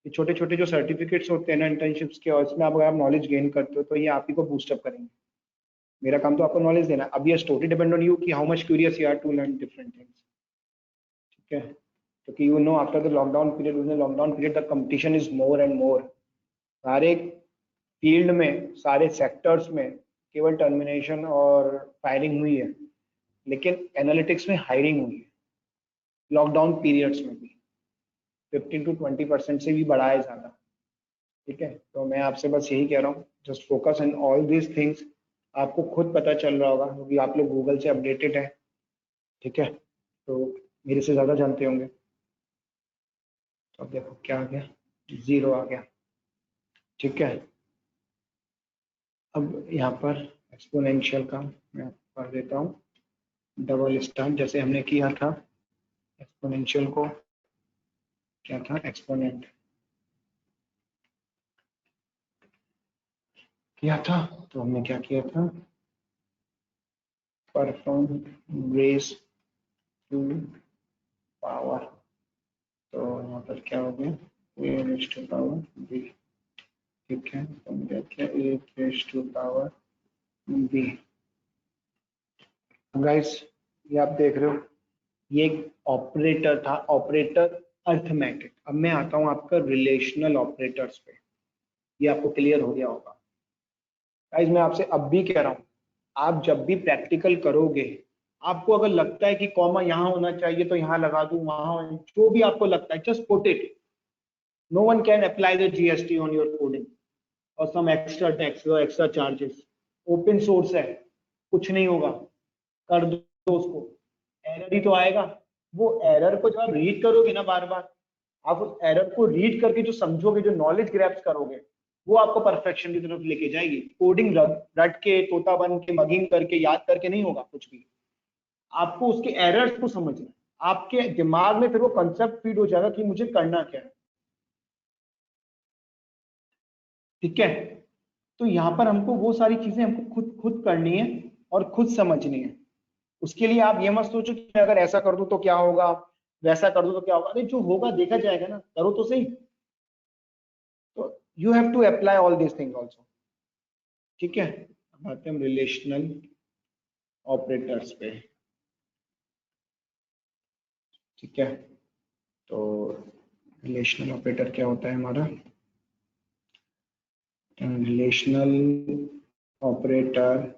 ये छोटे छोटे जो सर्टिफिकेट्स होते हैं ना इंटर्नशिप्स के, और इसमें अगर आप नॉलेज गेन करते हो तो ये आप ही को बूस्टअप करेंगे। मेरा काम तो आपको नॉलेज देना, अब ये टोटली डिपेंड ऑन यू कि how much curious you are to learn different things. ठीक है, क्योंकि you know after the lockdown period the competition is more and more. सारे फील्ड में, सारे सेक्टर्स में केवल टर्मिनेशन और फायरिंग हुई है, लेकिन एनालिटिक्स में हायरिंग हुई है लॉकडाउन पीरियड्स में भी, 15 to 20% से भी बढ़ा है ज़्यादा। ठीक है, तो मैं आपसे बस यही कह रहा हूँ, just focus in all these things. आपको खुद पता चल रहा होगा क्योंकि आप लोग गूगल से अपडेटेड है, ठीक है, तो मेरे से ज़्यादा जानते होंगे। तो अब देखो क्या आ गया, 0 आ गया, ठीक है। अब यहाँ पर एक्सपोनेंशियल का मैं आपको कर देता हूँ डबल स्टार, जैसे हमने किया था एक्सपोनेंशियल को, क्या था एक्सपोनेंट किया था, तो हमने क्या किया था, परफॉर्म रेस टू पावर, तो यहाँ पर क्या हो गया, A raise to power B, ठीक है, तो हमने क्या A raise to power B. Guys ये आप देख रहे हो, ये एक ऑपरेटर था, ऑपरेटर अर्थमेटिक। अब मैं आता हूँ आपका रिलेशनल ऑपरेटर्स पे, ये आपको क्लियर हो गया होगा। गाइस मैं आपसे अब भी कह रहा हूँ, आप जब भी प्रैक्टिकल करोगे, आपको अगर लगता है कि कॉमा यहाँ होना चाहिए तो यहाँ लगा दूं, वहां जो भी आपको लगता है just put it. No one can apply the GST on your coding और सम एक्स्ट्रा टैक्स और एक्स्ट्रा चार्जेस। ओपन सोर्स है, कुछ नहीं होगा, कर दो उसको, एरर ही तो आएगा। वो एरर को जब आप रीड करोगे ना बार बार, आप उस एरर को रीड करके जो समझोगे, जो नॉलेज ग्रैप्स करोगे, वो आपको परफेक्शन की तरफ लेके जाएगी। कोडिंग रट के, तोता बन के, मगिंग करके, याद करके नहीं होगा कुछ भी। आपको उसके एरर्स को समझना है, आपके दिमाग में फिर वो कंसेप्ट फीड हो जाएगा कि मुझे करना क्या है, ठीक है। तो यहाँ पर हमको वो सारी चीजें हमको खुद खुद करनी है और खुद समझनी है। उसके लिए आप ये मत सोचो कि अगर ऐसा कर दूं तो क्या होगा, वैसा कर दूं तो क्या होगा। अरे जो होगा देखा जाएगा ना, करो तो सही। तो you have to apply all this thing also, ठीक है। अब आते हैं हम रिलेशनल ऑपरेटर्स पे, ठीक है। तो रिलेशनल ऑपरेटर क्या होता है हमारा, रिलेशनल ऑपरेटर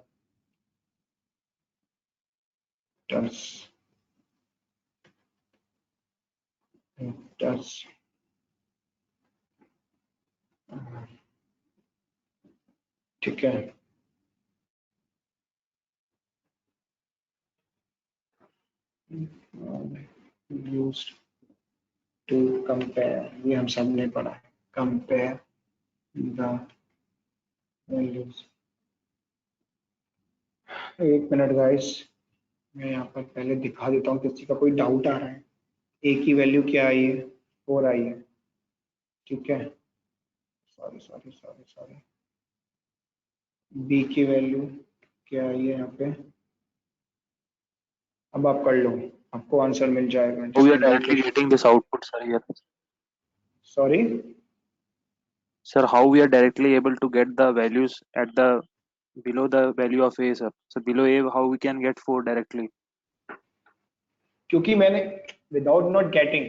ठीक है। यूज्ड टू कंपेयर, ये हम सब ने पढ़ा है, कंपेयर द वैल्यूज। एक मिनट गाइस, मैं यहाँ पर पहले दिखा देता हूँ, किसी का कोई डाउट आ रहा है। ए की वैल्यू क्या आई है, 4 आई है, ठीक है। Sorry sorry sorry sorry, b की वैल्यू क्या आई है यहाँ पे, अब आप कर लो, आपको आंसर मिल जाएगा। So we are directly getting this output, sir, here. Sorry Sir, how we are directly able to get the values at the below the value of A, sir? So below A, how we can get 4 directly? क्योंकि मैंने without not getting,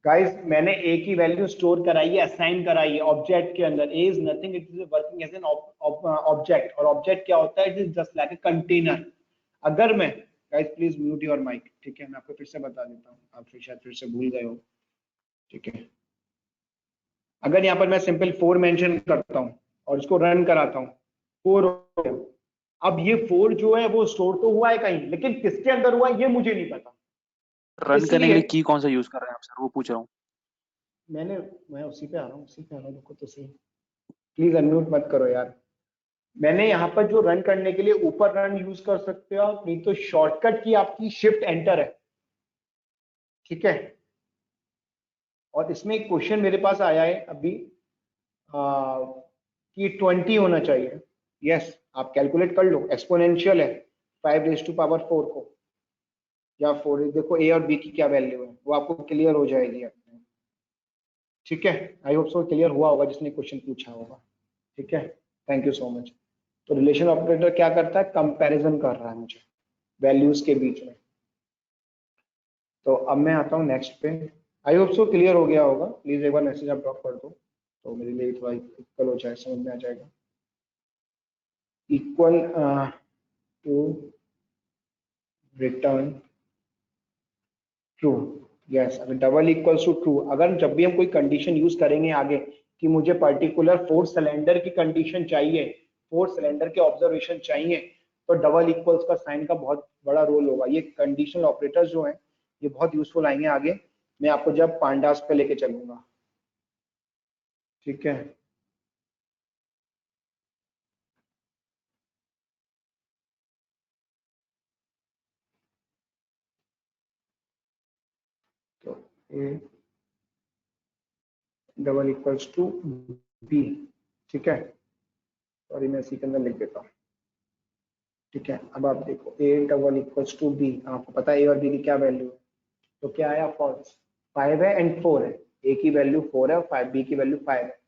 guys मैंने ए की value store कराई है, assign कराई है object के अंदर। A is nothing, it is working as an object, और ऑब्जेक्ट क्या होता है, it is just like a container. अगर मैं, guys please mute your mic, ठीक है, मैं आपको फिर से बता देता हूँ, आप शायद फिर से भूल गए हो, ठीक है। अगर यहाँ पर मैं सिंपल 4 मेंशन करता हूँ और इसको रन कराता हूँ, 4 हो गया। अब ये 4 जो है वो स्टोर तो हुआ है कहीं, लेकिन किसके अंदर हुआ है ये मुझे नहीं पता। रन करने के लिए इसलिए की कौन सा यूज कर रहे हैं आप, सर? वो पूछ रहा हूँ। मैं उसी पे आ रहा हूँ, उसी पे आ रहा हूँ, देखो तो सही। प्लीज अनम्यूट मत करो यार। मैंने यहाँ पर जो रन करने के लिए ऊपर रन यूज कर सकते हो आप, नहीं तो शॉर्टकट की आपकी शिफ्ट एंटर है, ठीक है। और इसमें एक क्वेश्चन मेरे पास आया है अभी कि 20 होना चाहिए। यस, आप कैलकुलेट कर लो, एक्सपोनेंशियल है, 5⁴ को, या 4, देखो ए और बी की क्या वैल्यू है, वो आपको क्लियर हो जाएगी अपने, ठीक है। आई होप सो क्लियर हुआ होगा जिसने क्वेश्चन पूछा होगा, ठीक है। Thank you so much. तो रिलेशन ऑपरेटर क्या करता है, कंपैरिजन कर रहा है मुझे वैल्यूज के बीच में। तो अब मैं आता हूँ नेक्स्ट पे। आई होप सो क्लियर हो गया होगा, प्लीज एक बार मैसेज आप ड्रॉप कर दो तो मेरे लिए थोड़ा इक्वल हो जाए, समझ में आ जाएगा। Equal to return true, yes. अगर डबल इक्वल्स टू ट्रू, अगर जब भी हम कोई कंडीशन यूज करेंगे आगे कि मुझे पर्टिकुलर फोर्थ सिलेंडर की कंडीशन चाहिए, फोर्थ सिलेंडर के ऑब्जर्वेशन चाहिए, तो डबल इक्वल्स का साइन का बहुत बड़ा रोल होगा। ये कंडीशनल ऑपरेटर्स जो हैं ये बहुत यूजफुल आएंगे आगे, मैं आपको जब पांडास पे लेके चलूंगा। ठीक है, तो a double equals to B. ठीक है, सॉरी मैं इसी के अंदर लिख देता हूँ। ठीक है, अब आप देखो a double equals to b, आपको पता है ए और बी की क्या वैल्यू है, तो क्या आया फॉल्स। 5 है एंड 4 है, ए की वैल्यू 4 है और 5 बी की वैल्यू 5 है,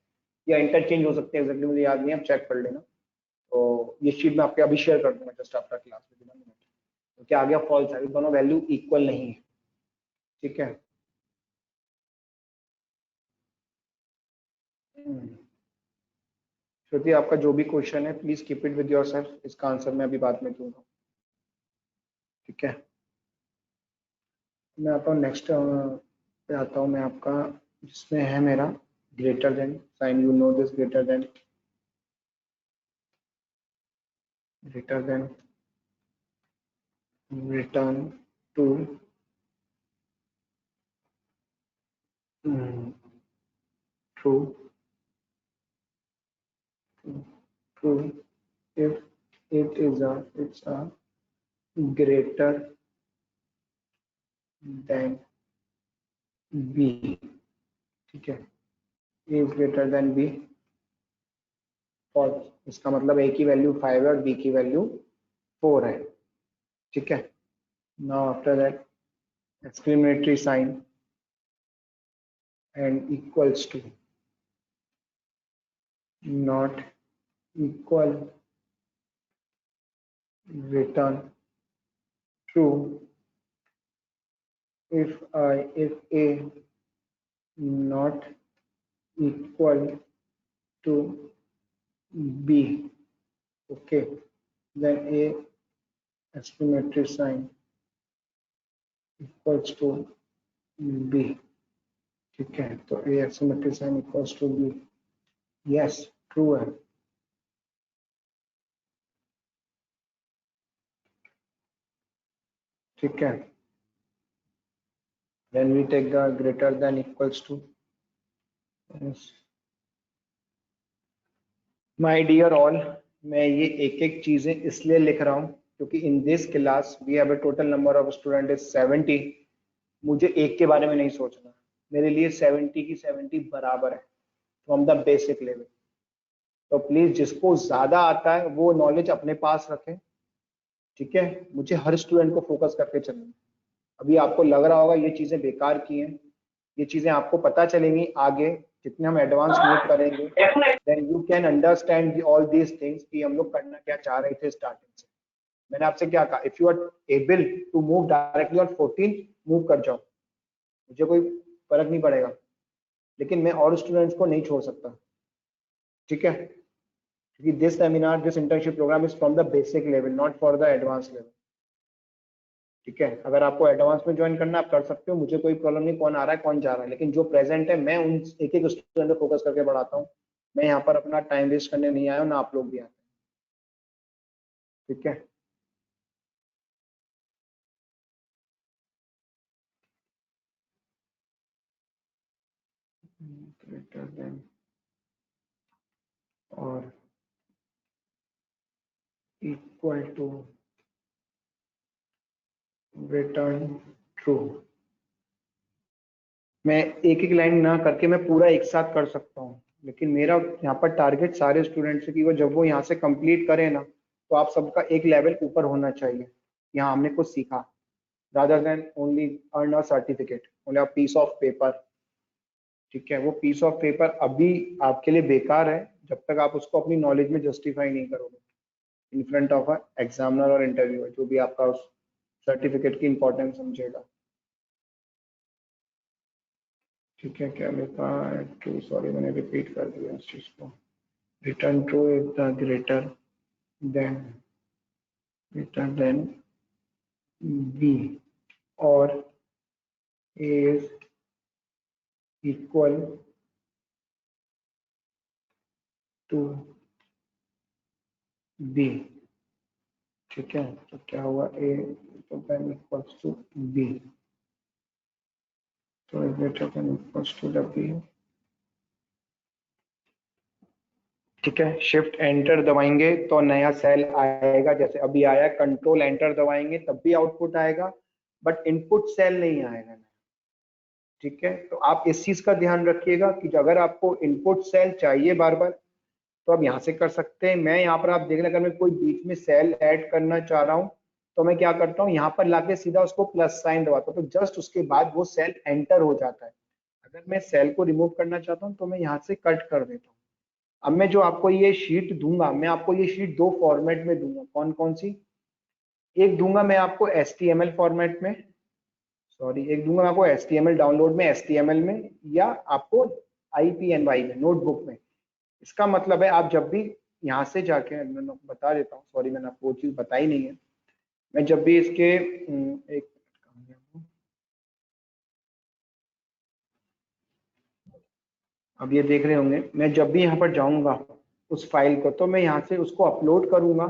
या इंटरचेंज हो सकते हैं, एग्जैक्टली मुझे याद नहीं है, आप चेक कर लेना। तो ये शीट मैं आपके अभी शेयर कर दूंगा जस्ट आफ्टर क्लास में। तो क्या आ गया फॉल्स है, दोनों वैल्यू इक्वल नहीं है। ठीक है, श्रुति आपका जो भी क्वेश्चन है please keep it with yourself, इसका आंसर मैं अभी बाद में दूंगा। ठीक है, मैं आता हूँ नेक्स्ट पे आता हूँ मैं आपका, जिसमें है मेरा greater than sign. You know this greater than return to true true if it's a greater than b। ठीक है, a is greater than b, और इसका मतलब a की वैल्यू 5 है और b की वैल्यू 4 है। ठीक है, now after that exclamatory sign and equals to, not equal, return true if a not equal to b, okay, then a exclamatory sign equals to b। ठीक है, तो a exclamatory sign equals to b, yes true है। ठीक है, then we take the greater than equals to, yes। My dear all, मैं ये एक एक चीजें इसलिए लिख रहा हूँ क्योंकि in this class we have a total number of student is 70। मुझे एक के बारे में नहीं सोचना, मेरे लिए 70 की 70 बराबर है फ्रॉम द बेसिक लेवल। तो प्लीज जिसको ज्यादा आता है वो नॉलेज अपने पास रखें। ठीक है, मुझे हर स्टूडेंट को फोकस करके चलना। अभी आपको लग रहा होगा ये चीजें बेकार की हैं, ये चीजें आपको पता चलेंगी आगे जितने हम एडवांस मूव करेंगे, then you can understand all these things कि हम लोग करना क्या चाह रहे थे स्टार्टिंग से। मैंने आपसे क्या कहा, if you are able to move directly on 14 move कर जाओ, मुझे कोई फर्क नहीं पड़ेगा, लेकिन मैं और स्टूडेंट्स को नहीं छोड़ सकता। ठीक है, क्योंकि this seminar this internship program is from the basic level not for the advance level. ठीक है, अगर आपको एडवांस में ज्वाइन करना आप कर सकते हो, मुझे कोई प्रॉब्लम नहीं कौन आ रहा है कौन जा रहा है, लेकिन जो प्रेजेंट है मैं उन एक एक स्टूडेंट को फोकस करके बढ़ाता हूँ। मैं यहाँ पर अपना टाइम वेस्ट करने नहीं आया हूँ, ना आप लोग भी आए। ठीक है, ग्रेटर देन और इक्वल टू रिटर्न ट्रू। मैं एक एक लाइन ना करके मैं पूरा एक साथ कर सकता हूँ, लेकिन मेरा यहाँ पर टारगेट सारे स्टूडेंट्स है कि वो जब वो यहाँ से कंप्लीट करें ना, तो आप सबका एक लेवल ऊपर होना चाहिए। यहाँ हमने कुछ सीखा, rather than only earn a certificate, only a piece of paper। ठीक है, वो पीस ऑफ पेपर अभी आपके लिए बेकार है जब तक आप उसको अपनी नॉलेज में जस्टिफाई नहीं करोगे in front of a examiner और इंटरव्यूअर, जो भी आपका उस सर्टिफिकेट की इंपॉर्टेंस समझेगा। ठीक है, क्या लिखा है ट्रू, सॉरी मैंने रिपीट कर दिया इस चीज को। Return true is the greater than b और a is equal to B, ठीक है। तो क्या हुआ, A than equals to B, तो A greater than equals to the B, ठीक है। शिफ्ट एंटर दबाएंगे तो नया सेल आएगा, जैसे अभी आया। कंट्रोल एंटर दबाएंगे तब भी आउटपुट आएगा, बट इनपुट सेल नहीं आएगा, ठीक है। तो आप इस चीज का ध्यान रखिएगा कि अगर आपको इनपुट सेल चाहिए बार बार, तो आप यहाँ से कर सकते हैं। मैं यहाँ पर आप देख लें, अगर मैं कोई बीच में सेल ऐड करना चाह रहा हूँ तो मैं क्या करता हूँ, यहाँ पर लाके सीधा उसको प्लस साइन दबाता हूँ, तो जस्ट उसके बाद वो सेल एंटर हो जाता है। अगर मैं सेल को रिमूव करना चाहता हूँ तो मैं यहाँ से कट कर देता हूँ। अब मैं जो आपको ये शीट दूंगा, मैं आपको ये शीट दो फॉर्मेट में दूंगा। कौन कौन सी? एक दूंगा मैं आपको HTML फॉर्मेट में, सॉरी, एक दूंगा मैं आपको HTML डाउनलोड में, HTML में, या आपको IPNY में, नोटबुक में। इसका मतलब है आप जब भी यहाँ से जाके, मैं बता देता हूँ, सॉरी मैंने आपको वो चीज बताई नहीं है। मैं जब भी इसके एक, अब ये देख रहे होंगे, मैं जब भी यहाँ पर जाऊंगा उस फाइल को, तो मैं यहाँ से उसको अपलोड करूंगा,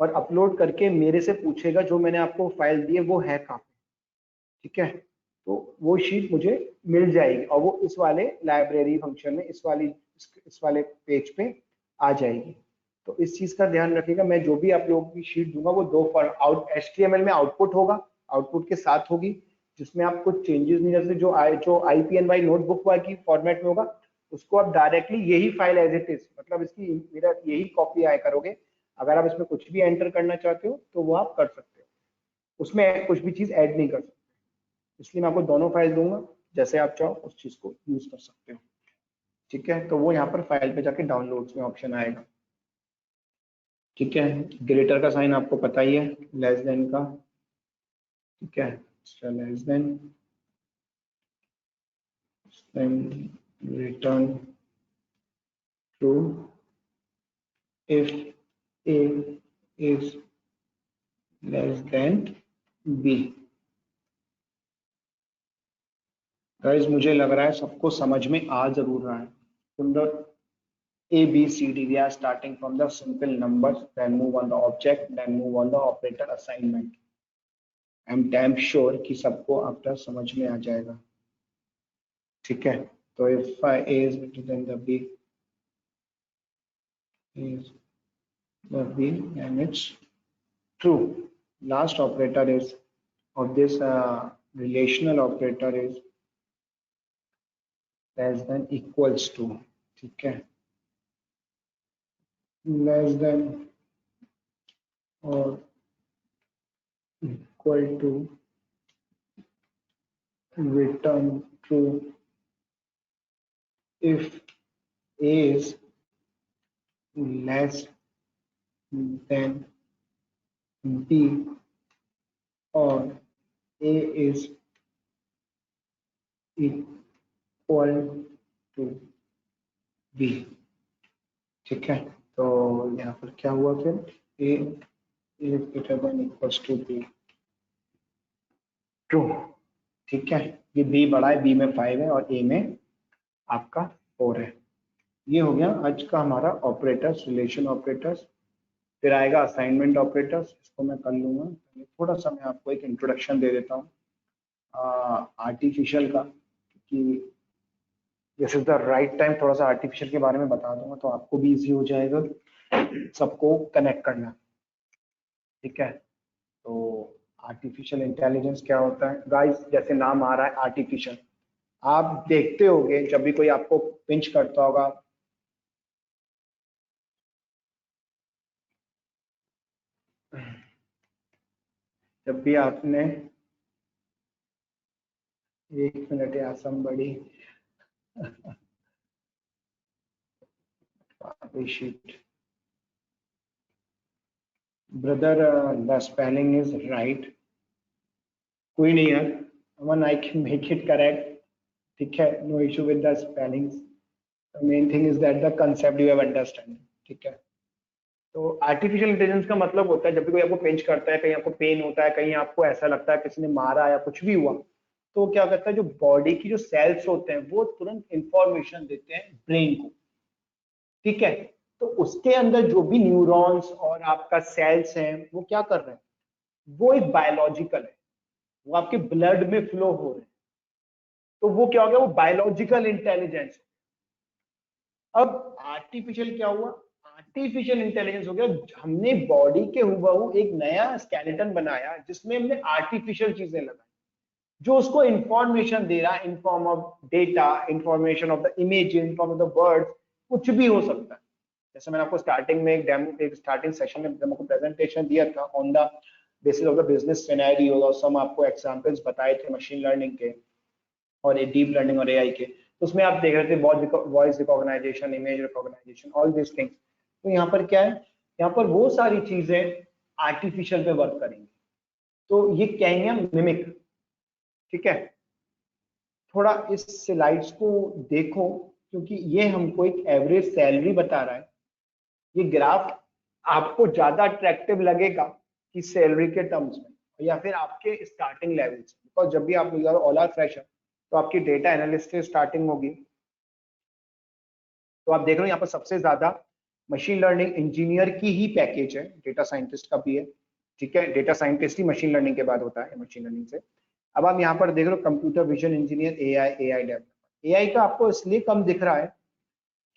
और अपलोड करके मेरे से पूछेगा जो मैंने आपको फाइल दी है वो है कहाँ पे, ठीक है। तो वो शीट मुझे मिल जाएगी, और वो इस वाले लाइब्रेरी फंक्शन में, इस वाले पेज पे आ जाएगी। तो इस चीज का ध्यान रखिएगा। मैं जो भी आप लोगों की शीट दूंगा वो दो आउट HTML में आउटपुट होगा, आउटपुट के साथ होगी, जिसमें आप कुछ चेंजेस नहीं, जैसे जो IPNY नोटबुक की फॉर्मेट में होगा, उसको आप डायरेक्टली यही फाइल एज इट इज, मतलब इसकी मेरा यही कॉपी आया करोगे। अगर आप इसमें कुछ भी एंटर करना चाहते हो तो वो आप कर सकते हो, उसमें कुछ भी चीज ऐड नहीं कर सकते। इसलिए मैं आपको दोनों फाइल दूंगा, जैसे आप चाहो उस चीज को यूज कर सकते हो, ठीक है। तो वो यहाँ पर फाइल पे जाके डाउनलोड्स में ऑप्शन आएगा, ठीक है। ग्रेटर का साइन आपको पता ही है, लेस देन का, ठीक है। Less than return true if a is less than b। Guys मुझे लग रहा है सबको समझ में आ जरूर रहा है। from the A, B, C, D, we are starting from the simple numbers, then move on the object, then move on the operator assignment. I am damn sure कि सबको आफ्टर समझ में आ जाएगा, ठीक है। तो if A is greater than the B is the B, and it's true. Last operator is of this relational operator is less than equals to, ठीक है, less than or equal to return true if A is less than B or A is equal to B, ठीक है। तो यहाँ पर क्या हुआ फिर, A is greater than equals to B, true, ठीक है। ये B बड़ा है, B में 5 है और A में आपका 4 है। ये हो गया आज का हमारा ऑपरेटर्स, रिलेशन ऑपरेटर्स। फिर आएगा असाइनमेंट ऑपरेटर्स, इसको मैं कर लूंगा। थोड़ा सा मैं आपको एक इंट्रोडक्शन दे देता हूँ आर्टिफिशियल का, क्योंकि this is the right time थोड़ा सा आर्टिफिशियल के बारे में बता दूंगा, तो आपको भी इजी हो जाएगा सबको कनेक्ट करना, ठीक है। तो आर्टिफिशियल इंटेलिजेंस क्या होता है गाइस, जैसे नाम आ रहा है आर्टिफिशियल, आप देखते होंगे जब भी कोई आपको पिंच करता होगा, जब भी आपने, एक मिनट या somebody sheet brother, the spelling is right, कोई नहीं है, Aman I can make it correct, ठीक है, no issue with the spellings, the main thing is that the concept you have understand, ठीक है। तो आर्टिफिशियल इंटेलिजेंस का मतलब होता है जब भी कोई आपको पिंच करता है, कहीं आपको पेन होता है, कहीं आपको ऐसा लगता है किसी ने मारा या कुछ भी हुआ, तो क्या करता है, जो बॉडी की जो सेल्स होते हैं वो तुरंत इंफॉर्मेशन देते हैं ब्रेन को, ठीक है। तो उसके अंदर जो भी न्यूरॉन्स और आपका सेल्स हैं वो क्या कर रहे हैं, वो एक बायोलॉजिकल है, वो आपके ब्लड में फ्लो हो रहे हैं, तो वो क्या हो गया, वो बायोलॉजिकल इंटेलिजेंस। अब आर्टिफिशियल क्या हुआ, आर्टिफिशियल इंटेलिजेंस हो गया, हमने बॉडी के हुबहू एक नया स्केलेटन बनाया जिसमें हमने आर्टिफिशियल चीजें लगाई जो उसको इंफॉर्मेशन दे रहा है in form of data, information of the image, in form of the words, कुछ भी हो सकता है। जैसे मैंने आपको स्टार्टिंग में एक डेमो, एक स्टार्टिंग सेशन में डेमो को प्रेजेंटेशन दिया था on the basis of the business scenario, और सम आपको एग्जांपल्स बताए थे मशीन लर्निंग के और डीप लर्निंग और एआई के। तो उसमें आप देख रहे थे voice recognisation, image recognisation, all this things. तो यहाँ पर क्या है, यहाँ पर वो सारी चीजें आर्टिफिशियल पे वर्क करेंगी, तो ये कहेंगे हम मिमिक। ठीक है, थोड़ा इस स्लाइड्स को देखो क्योंकि ये हमको एक एवरेज सैलरी बता रहा है। ये ग्राफ आपको ज्यादा अट्रैक्टिव लगेगा कि सैलरी के टर्म्स में या फिर आपके स्टार्टिंग लेवल्स, बिकॉज जब भी आप ऑल आर फ्रेशर तो आपकी डेटा एनालिस्ट से स्टार्टिंग होगी। तो आप देख रहे हो यहाँ पर सबसे ज्यादा मशीन लर्निंग इंजीनियर की ही पैकेज है, डेटा साइंटिस्ट का भी है। ठीक है, डेटा साइंटिस्ट ही मशीन लर्निंग के बाद होता है, मशीन लर्निंग से। अब आप यहाँ पर देख रहे हो computer vision engineer, AI developer. AI का आपको इसलिए कम दिख रहा है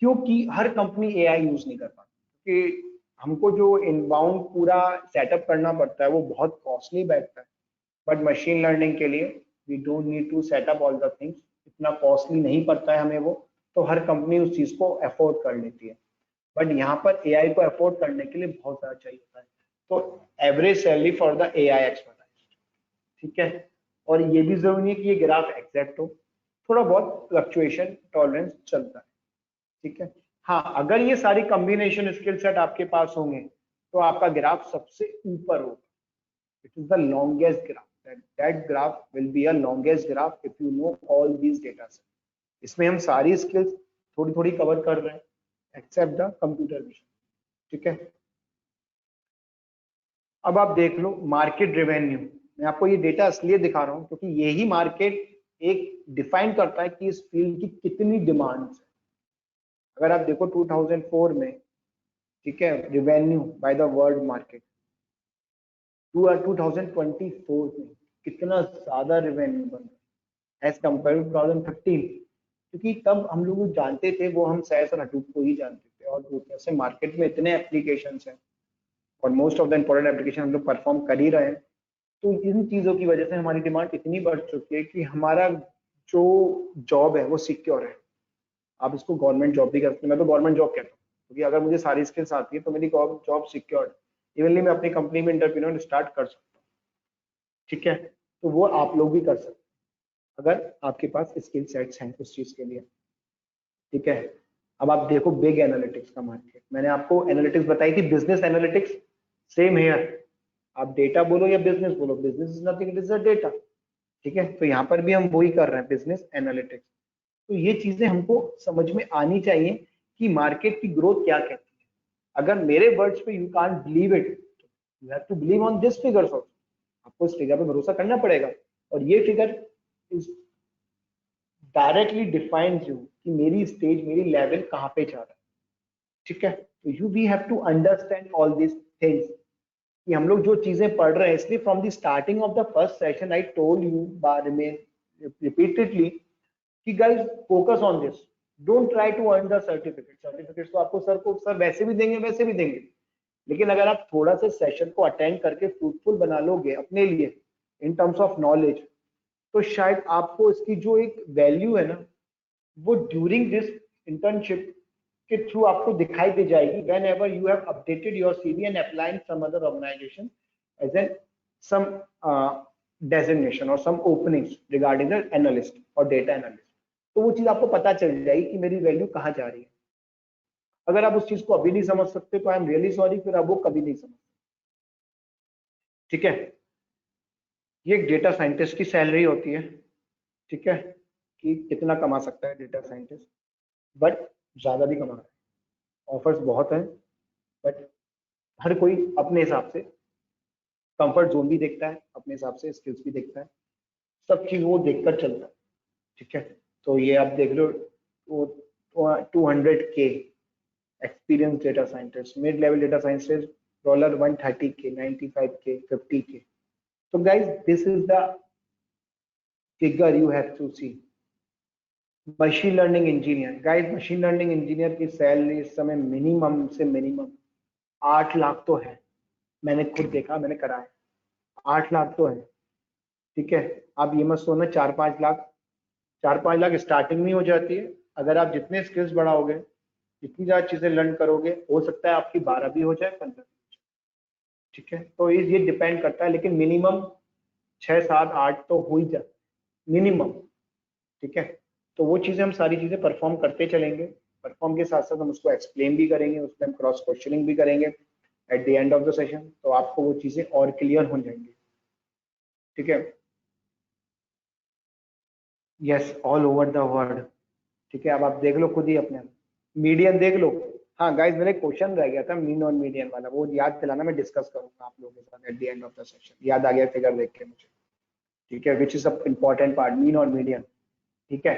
क्योंकि हर कंपनी एआई यूज नहीं कर पाती, क्योंकि हमको जो इनबाउंड पूरा सेटअप करना पड़ता है वो बहुत कॉस्टली बैठता है। बट मशीन लर्निंग के लिए we don't need to set up all the things, इतना कॉस्टली नहीं पड़ता है हमें वो, तो हर कंपनी उस चीज को अफोर्ड कर लेती है। बट यहाँ पर एआई को अफोर्ड करने के लिए बहुत ज्यादा चाहिए होता है, तो average salary for the AI expertise. ठीक है, और ये भी जरूरी नहीं है कि ये ग्राफ एग्जैक्ट हो, थोड़ा बहुत फ्लक्चुएशन टॉलरेंस चलता है। ठीक है, हाँ, अगर ये सारी कॉम्बिनेशन स्किल सेट आपके पास होंगे तो आपका ग्राफ सबसे ऊपर होगा। It is the longest graph, that graph will be a longest graph if you know all these data set. इसमें हम सारी स्किल्स थोड़ी थोड़ी कवर कर रहे हैं एक्सेप्ट द कंप्यूटर विजन। ठीक है, अब आप देख लो मार्केट रेवेन्यू। मैं आपको ये डेटा इसलिए दिखा रहा हूँ क्योंकि यही मार्केट एक डिफाइन करता है कि इस फील्ड की कितनी डिमांड है। अगर आप देखो 2004 में, ठीक है, revenue by the world market 2024 में कितना ज्यादा रेवेन्यू बन रहा है एज कम्पेयर टू 2015, क्योंकि तब हम लोग जानते थे वो हम सहस और हडूप को ही जानते थे, और जैसे मार्केट में इतने एप्लीकेशन हैं और most of the important application हम लोग परफॉर्म कर ही रहे हैं। तो इन चीजों की वजह से हमारी डिमांड इतनी बढ़ चुकी है कि हमारा जो जॉब है वो सिक्योर है। आप इसको गवर्नमेंट जॉब भी करते हैं, मैं तो गवर्नमेंट जॉब कहता हूँ क्योंकि अगर मुझे सारी स्किल्स आती है तो मेरी जॉब सिक्योर है। इवनली मैं अपनी कंपनी में इंटरप्रेन्योर स्टार्ट कर सकता हूँ। ठीक है, तो वो आप लोग भी कर सकते हैं अगर आपके पास स्किल सेट्स हैं उस चीज के लिए। ठीक है, अब आप देखो बिग एनालिटिक्स का मार्केट। मैंने आपको एनालिटिक्स बताई थी, बिजनेस एनालिटिक्स, सेम हेयर। आप डेटा बोलो या बिजनेस बोलो, business is nothing, it is a data. ठीक है, तो यहाँ पर भी हम वही कर रहे हैं, बिजनेस एनालिटिक्स। तो ये चीजें हमको समझ में आनी चाहिए कि मार्केट की ग्रोथ क्या कहती है। अगर मेरे वर्ड्स पे you can't believe it, you have to believe on this figures also. आपको इस फिगर पे भरोसा करना पड़ेगा, और ये figure is directly defines you कि मेरी स्टेज, मेरी लेवल कहाँ पे जा रहा है। ठीक है, तो you we have to understand all this things कि हम लोग जो चीजें पढ़ रहे हैं। इसलिए from the starting of the first session I told you repeatedly कि guys focus on this, don't try to earn the certificate. Certificate तो आपको सर वैसे भी देंगे, वैसे भी देंगे, लेकिन अगर आप थोड़ा सा सेशन को अटेंड करके फ्रूटफुल बना लोगे अपने लिए इन टर्म्स ऑफ नॉलेज, तो शायद आपको इसकी जो एक वैल्यू है ना वो ड्यूरिंग दिस इंटर्नशिप के थ्रू आपको दिखाई दे जाएगी। Whenever you have updated your CV and applying some other organisation as an some designation और some openings regarding the analyst और डेटा एनालिस्ट, तो वो चीज आपको पता चल जाएगी कि मेरी वैल्यू कहाँ जा रही है। अगर आप उस चीज को अभी नहीं समझ सकते तो आई एम रियली सॉरी, फिर आप वो कभी नहीं समझ। ठीक है, ये एक डेटा साइंटिस्ट की सैलरी होती है। ठीक है, कि कितना कमा सकता है डेटा साइंटिस्ट, बट ज्यादा भी कमा रहा है, ऑफर्स बहुत हैं, बट हर कोई अपने हिसाब से कंफर्ट जोन भी देखता है, अपने हिसाब से स्किल्स भी देखता है, सब चीज वो देखकर चलता है। ठीक है, तो ये आप देख लो, 200K experienced data scientist, mid-level data scientist, dollar 130K, 95K, 50K. So guys, this is the figure you have to see. Machine learning engineer, guys machine learning engineer की सैलरी इस समय मिनिमम से मिनिमम 8 लाख तो है। मैंने खुद देखा, मैंने करा है, 8 लाख तो है। ठीक है, आप ये मत सोचना 4-5 लाख, 4-5 लाख स्टार्टिंग में हो जाती है। अगर आप जितने स्किल्स बढ़ाओगे, जितनी ज्यादा चीजें लर्न करोगे, हो सकता है आपकी 12 भी हो जाए, 15 भी हो जाए। ठीक है, तो ये डिपेंड करता है, लेकिन मिनिमम 6, 7, 8 तो हो ही जाए मिनिमम। ठीक है, तो वो चीजें हम सारी चीजें परफॉर्म करते चलेंगे। परफॉर्म के साथ साथ हम उसको एक्सप्लेन भी करेंगे, उसमें हम क्रॉस क्वेश्चनिंग भी करेंगे at the end of the session, तो आपको वो चीजें और क्लियर हो जाएंगी। ठीक है, yes, all over the world. ठीक है, अब आप देख लो खुद ही अपने मीडियन देख लो। हाँ गाइस, मेरा क्वेश्चन रह गया था मीन और मीडियन वाला, वो याद दिलाना, मैं डिस्कस करूंगा आप लोगों के साथ at the end of the session. याद आ गया फिगर देख के मुझे। ठीक है, which is a important part, mean और मीडियन। ठीक है,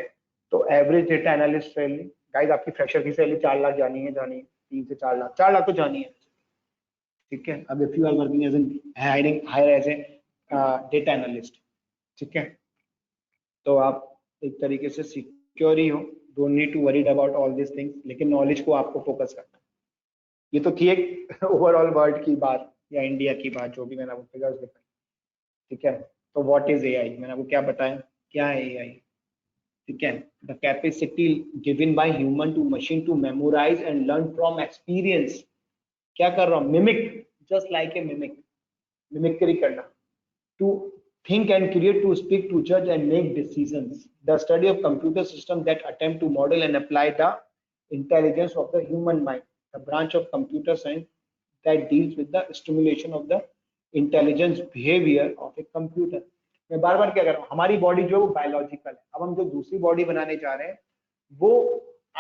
तो average data analyst salary, guys आपकी फ्रेशर की सैलरी 4 लाख जानी है, 3 से 4 लाख, 4 लाख तो जानी है। ठीक है, अब if you are working as an hire as a data analyst, ठीक है, तो आप एक तरीके से सिक्योर ही हो, don't need to worried about all this things, लेकिन नॉलेज को आपको फोकस करना है। ये तो थी एक ओवरऑल वर्ल्ड की बात या इंडिया की बात, जो भी मैंने आपको फिगर्स दिखाई। ठीक है, तो व्हाट इज एआई, मैंने आपको क्या बताया, क्या है एआई। ठीक है, the capacity given by human to machine to memorise and learn from experience. क्या कर रहा हूँ, mimic, just like a mimic, mimicry करना, to think and create, to speak, to judge and make decisions. The study of computer systems that attempt to model and apply the intelligence of the human mind, the branch of computer science that deals with the stimulation of the intelligence behavior of a computer. मैं बार बार क्या कर रहा हूँ, हमारी body जो biological है, अब हम जो दूसरी बॉडी बनाने जा रहे हैं वो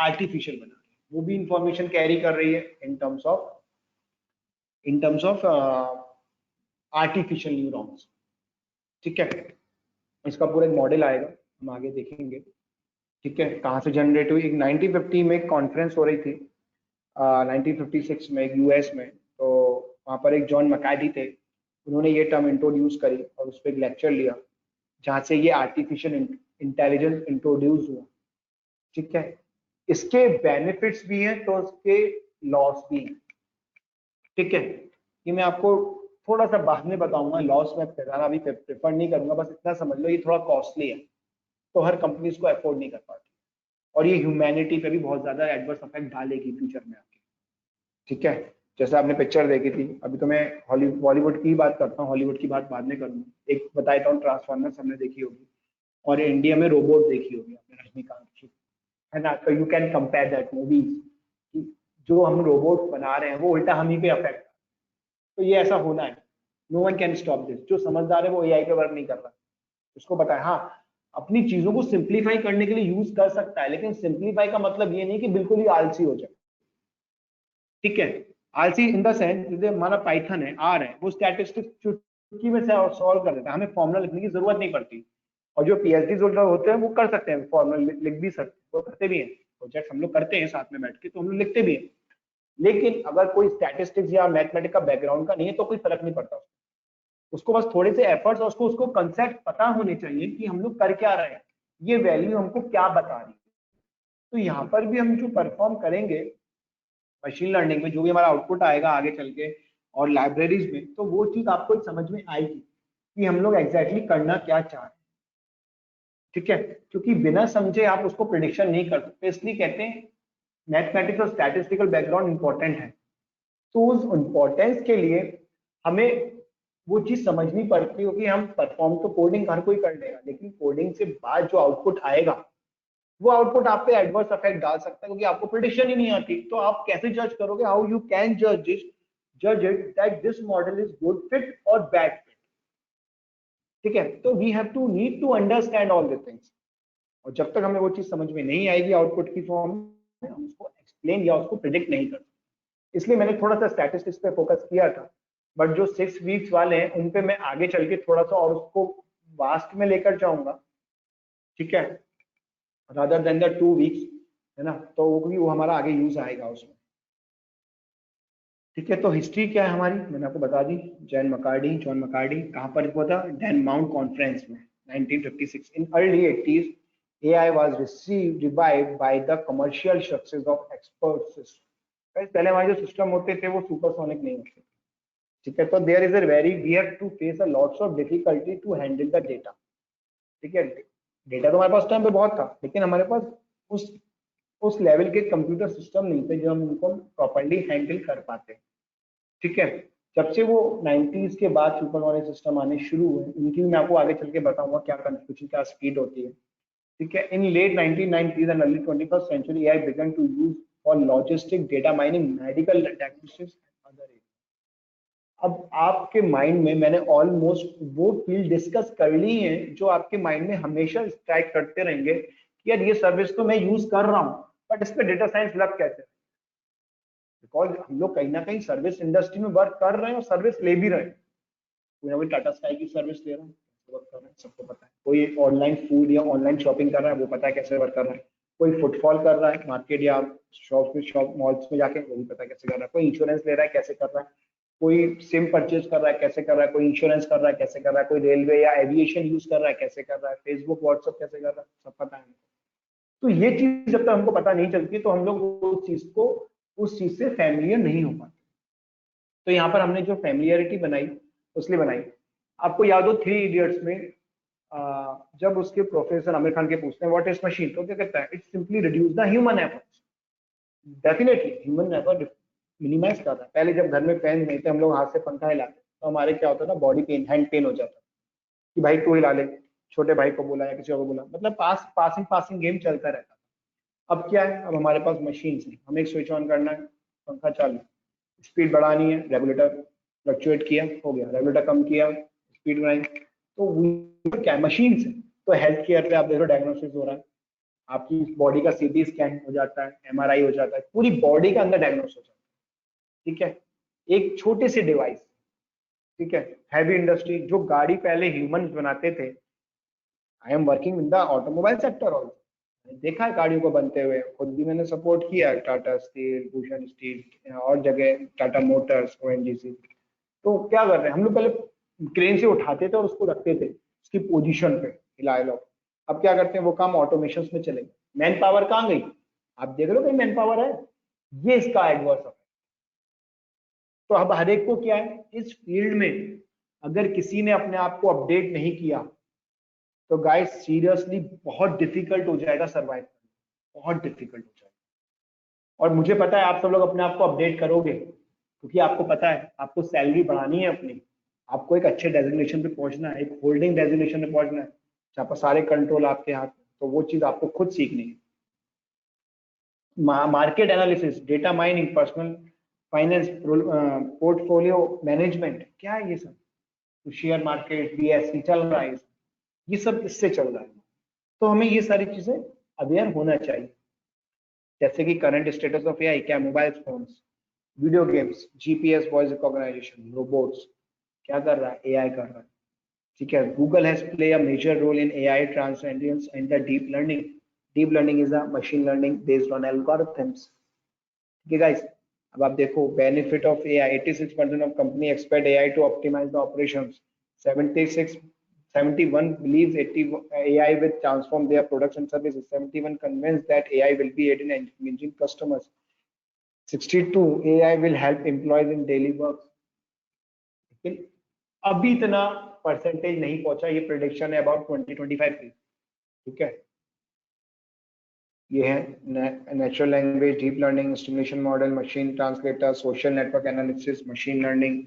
आर्टिफिशियल बना रहे हैं, वो भी इंफॉर्मेशन कैरी कर रही है in terms of artificial neurons. ठीक है, इसका पूरा एक मॉडल आएगा, हम आगे देखेंगे। ठीक है, कहाँ से जनरेट हुई, 1950 में एक कॉन्फ्रेंस हो रही थी, 1956 में यूएस में, तो वहाँ पर एक जॉन मैकार्टी थे, उन्होंने ये टर्म इंट्रोड्यूस करी और उस पर एक लेक्चर लिया, जहाँ से ये आर्टिफिशियल इंटेलिजेंस इंट्रोड्यूस हुआ। ठीक है, इसके बेनिफिट्स भी हैं तो उसके लॉस भी हैं। ठीक है, ये मैं आपको थोड़ा सा बाद में बताऊंगा, लॉस में बताना भी प्रेफर नहीं करूंगा, बस इतना समझ लो ये थोड़ा कॉस्टली है, तो हर कंपनी इसको अफोर्ड नहीं कर पाती, और ये ह्यूमैनिटी पे भी बहुत ज्यादा एडवर्स इफेक्ट डालेगी फ्यूचर में आके। ठीक है, जैसे आपने पिक्चर देखी थी, अभी तो मैं बॉलीवुड की बात करता हूँ, हॉलीवुड की बात बाद में करूंगा। एक बताता हूँ, ट्रांसफॉर्मर्स हमने देखी होगी, और इंडिया में रोबोट देखी होगी आपने, रजनीकांत की, है ना, तो you can compare that movies, जो हम रोबोट बना रहे हैं वो उल्टा हम ही पे अफेक्ट, तो ये ऐसा होना है, no one can stop this. जो समझदार है वो एआई पे वर्क नहीं कर रहा, उसको पता है, हाँ अपनी चीजों को सिंप्लीफाई करने के लिए यूज कर सकता है, लेकिन सिंप्लीफाई का मतलब ये नहीं कि बिल्कुल ही आलसी हो जाए। ठीक है, आलसी इन द सेंस, जैसे हमारा पाइथन है, आर है, वो स्टैटिस्टिक्स चुटकी में से सॉल्व कर देता है, हमें फॉर्मूला लिखने की जरूरत नहीं पड़ती, और जो पीएचडी होल्डर होते हैं वो कर सकते हैं, फॉर्मूला लिख भी सकते हैं, वो करते भी हैं, प्रोजेक्ट हम लोग करते हैं साथ में बैठ के, तो हम लोग लिखते भी हैं। लेकिन अगर कोई स्टैटिस्टिक्स या मैथमेटिक्स का बैकग्राउंड का नहीं है तो कोई फर्क नहीं पड़ता उसको, बस थोड़े से एफर्ट्स और उसको कंसेप्ट पता होने चाहिए कि हम लोग कर क्या रहे हैं, ये वैल्यू हमको क्या बता रही है। तो यहाँ पर भी हम जो परफॉर्म करेंगे मशीन लर्निंग में, जो भी हमारा आउटपुट आएगा आगे चल के और लाइब्रेरीज में, तो वो चीज आपको समझ में आएगी कि हम लोग एग्जैक्टली करना क्या चाह रहे हैं। ठीक है, क्योंकि बिना समझे आप उसको प्रिडिक्शन नहीं कर सकते, इसलिए कहते हैं मैथमेटिक्स और स्टैटिस्टिकल बैकग्राउंड इंपॉर्टेंट है। तो उस इंपॉर्टेंस के लिए हमें वो चीज समझनी पड़ती है कि हम परफॉर्म तो कोडिंग हर कोई कर लेगा, लेकिन कोडिंग से बाद जो आउटपुट आएगा वो आउटपुट आप पे एडवर्स इफेक्ट डाल सकता है, क्योंकि आपको प्रेडिक्शन ही नहीं आती, तो आप कैसे जज करोगे, हाउ यू कैन जज it that this model is good fit और बैड फिट। ठीक है, तो we have to need to understand all the things, और जब तक हमें वो चीज समझ में नहीं आएगी आउटपुट की फॉर्म में, हम उसको एक्सप्लेन या उसको प्रिडिक्ट नहीं कर सकते। इसलिए मैंने थोड़ा सा स्टैटिस्टिक्स पे फोकस किया था, बट जो 6 वीक्स वाले हैं उन पे मैं आगे चल के थोड़ा सा और उसको वास्ट में लेकर जाऊंगा। ठीक है, रादर देन द 2 वीक्स, है ना, तो वो हमारा आगे यूज आएगा उसमें। ठीक है, तो हिस्ट्री क्या है हमारी मैंने आपको बता दी। जॉन मकार्डी कहाँ पर हुआ था? डैन माउंट कॉन्फ्रेंस में 1956। In early 80s AI was revived by the commercial success of expert systems। पहले हमारे जो सिस्टम होते थे वो सुपरसोनिक नहीं होते, ठीक है। तो there is a very we have to face a lots of difficulty to handle the data, ठीक है। डेटा तो हमारे पास टाइम पे बहुत था, लेकिन हमारे पास उस उस लेवल के कंप्यूटर सिस्टम नहीं थे जो हम उनको प्रॉपर्ली हैंडल कर पाते, ठीक है। जब से वो 90s के बाद सुपरसोनिक सिस्टम आने शुरू हुए, उनकी मैं आपको आगे चल के बताऊंगा क्या कंफ्यूजन क्या स्पीड होती है, ठीक है। In late 1990s and early 21st century AI began to use for logistic data mining, medical diagnostics and other areas। अब आपके माइंड में मैंने ऑलमोस्ट वो फील्ड डिस्कस कर ली है जो आपके माइंड में हमेशा स्ट्राइक करते रहेंगे कि यार ये सर्विस तो मैं यूज कर रहा हूँ, बट इस पे डेटा साइंस लग कैसे? बिकॉज हम लोग कहीं ना कहीं सर्विस इंडस्ट्री में वर्क कर रहे हैं और सर्विस ले भी रहे हैं। कोई ना कोई टाटा स्काई की सर्विस ले रहा है, वर्क कर रहा है, सबको पता है। कोई ऑनलाइन फूड या ऑनलाइन शॉपिंग कर रहा है, वो पता है कैसे वर्क कर रहा है। कोई फुटफॉल कर रहा है मार्केट या शॉप मॉल्स में जाके, वो भी पता है कैसे कर रहा है। कोई इंश्योरेंस ले रहा है, कैसे कर रहा है। कोई सिम परचेज कर रहा है, कैसे कर रहा है। कोई इंश्योरेंस कर रहा है, कैसे कर रहा है। कोई रेलवे या एविएशन यूज कर रहा है, कैसे कर रहा है। फेसबुक व्हाट्सएप कैसे कर रहा है, सब पता है। तो ये चीज जब तक हमको पता नहीं चलती तो हम लोग उस चीज से फैमिलियर नहीं हो पाते। तो यहाँ पर हमने जो फैमिलियरिटी बनाई उसलिए बनाई। आपको याद हो 3 इडियट्स में जब उसके प्रोफेसर आमिर खान के पूछते हैं व्हाट इज मशीन, तो क्या कहता है? It simply reduce the human efforts. Definitely human effort minimise कर रहा है। पहले जब घर में फैन नहीं थे, हम लोग हाथ से पंखा हिलाते तो हमारे क्या होता था? बॉडी पेन, हैंड पेन हो जाता कि भाई तू हिला ले, छोटे भाई को बोला या किसी और को बोला, मतलब पासिंग गेम चलता रहता। अब क्या है? अब हमारे पास मशीन है, हमें एक स्विच ऑन करना है, पंखा चालू, स्पीड बढ़ानी है, रेगुलेटर फ्लक्चुएट किया, हो गया। रेगुलेटर कम किया, स्पीड बढ़ाई। तो क्या मशीन से, तो हेल्थ केयर पे आप देखो डायग्नोसिस हो रहा है, आपकी बॉडी का सीटी स्कैन हो जाता है, एमआरआई हो जाता है, पूरी बॉडी का अंदर डायग्नोस हो जाता है, ठीक है, एक छोटे से डिवाइस, ठीक है। हैवी इंडस्ट्री, जो गाड़ी पहले ह्यूमन बनाते थे, आई am working in the automobile sector also, देखा है गाड़ियों को बनते हुए, खुद भी मैंने सपोर्ट किया, टाटा स्टील, भूषण स्टील और जगह, टाटा मोटर्स, ओएनजीसी। तो क्या कर रहे हैं हम लोग? पहले क्रेन से उठाते थे और उसको रखते थे उसकी पोजीशन पे, हिलाए लो। अब क्या करते हैं? वो काम ऑटोमेशन में चले गए। मैन पावर कहाँ गई? आप देख लो कहीं मैन पावर है? ये इसका एडवर्स इफेक्ट। तो अब हर एक को क्या है, इस फील्ड में अगर किसी ने अपने आप को अपडेट नहीं किया तो गाइस सीरियसली बहुत डिफिकल्ट हो जाएगा सर्वाइव करना, बहुत डिफिकल्ट हो जाएगा। और मुझे पता है आप सब लोग अपने आप को अपडेट करोगे, क्योंकि आपको पता है आपको सैलरी बढ़ानी है अपनी, आपको एक अच्छे डेजिग्नेशन पे पहुंचना है, एक होल्डिंग डेजिग्नेशन पे पहुंचना है जहाँ पर सारे कंट्रोल आपके हाथ में। तो वो चीज आपको खुद सीखनी है। Market analysis, data mining, personal finance, portfolio management, क्या है ये सब? तो शेयर मार्केट, बीएससी चल रहा है, ये सब इससे चल रहा है। तो हमें ये सारी चीजें अवेयर होना चाहिए, जैसे कि करंट स्टेटस ऑफ एआई क्या? Mobile phones, video games, GPS, voice recognisation, robots, क्या कर रहा है? एआई कर रहा है, ठीक है। Google has play a major role in AI transcendence and the deep learning. Deep learning is a machine learning based on algorithms, ठीक है गाइस। अब आप देखो benefit of AI, 86% of company expect AI to optimize the operations, 71 believes AI will transform their products and services, 71 convinced that AI will be aiding and engaging customers, 62 AI will help employees in daily work। लेकिन अभी इतना percentage नहीं पहुंचा, ये prediction है about 2025 की, ठीक है। ये है natural language, deep learning, stimulation model, machine translator, social network analysis, machine learning,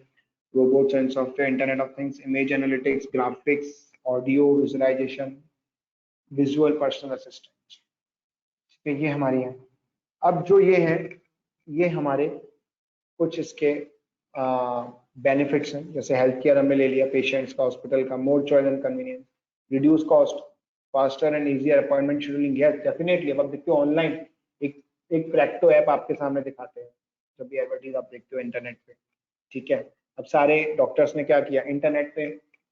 robots and software, internet of things, image analytics, graphics, audio visualization, visual personal assistant, ठीक है। ये हमारी है। अब जो ये है, ये हमारे कुछ इसके बेनिफिट्स हैं, जैसे हेल्थ केयर हमने ले लिया, पेशेंट्स का, हॉस्पिटल का, more choice and convenience, reduce cost, faster and easier appointment scheduling. Yes definitely. अब आप देखते हो ऑनलाइन एक प्रैक्टो ऐप आपके सामने दिखाते हैं जब भी एडवर्टीज आप देखते हो इंटरनेट पे, ठीक है। अब सारे डॉक्टर्स ने क्या किया, इंटरनेट पे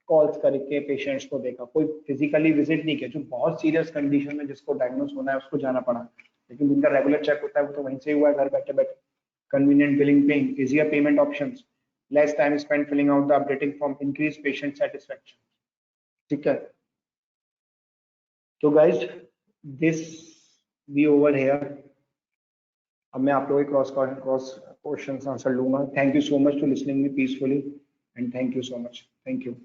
कॉल्स करके पेशेंट्स को देखा, कोई फिजिकली विजिट नहीं किया। जो बहुत सीरियस कंडीशन में जिसको डायग्नोस होना है उसको जाना पड़ा, लेकिन जिनका रेगुलर चेक होता है वो तो वहीं से हुआ है घर बैठे बैठे। convenient billing paying, easier payment options, less time spent filling out the updating form, increased patient satisfaction. ठीक है, तो guys this be over here. अब मैं आप लोगों के क्रॉस क्वेश्चंस आंसर लूंगा. Thank you so much to listening me peacefully and thank you so much. Thank you.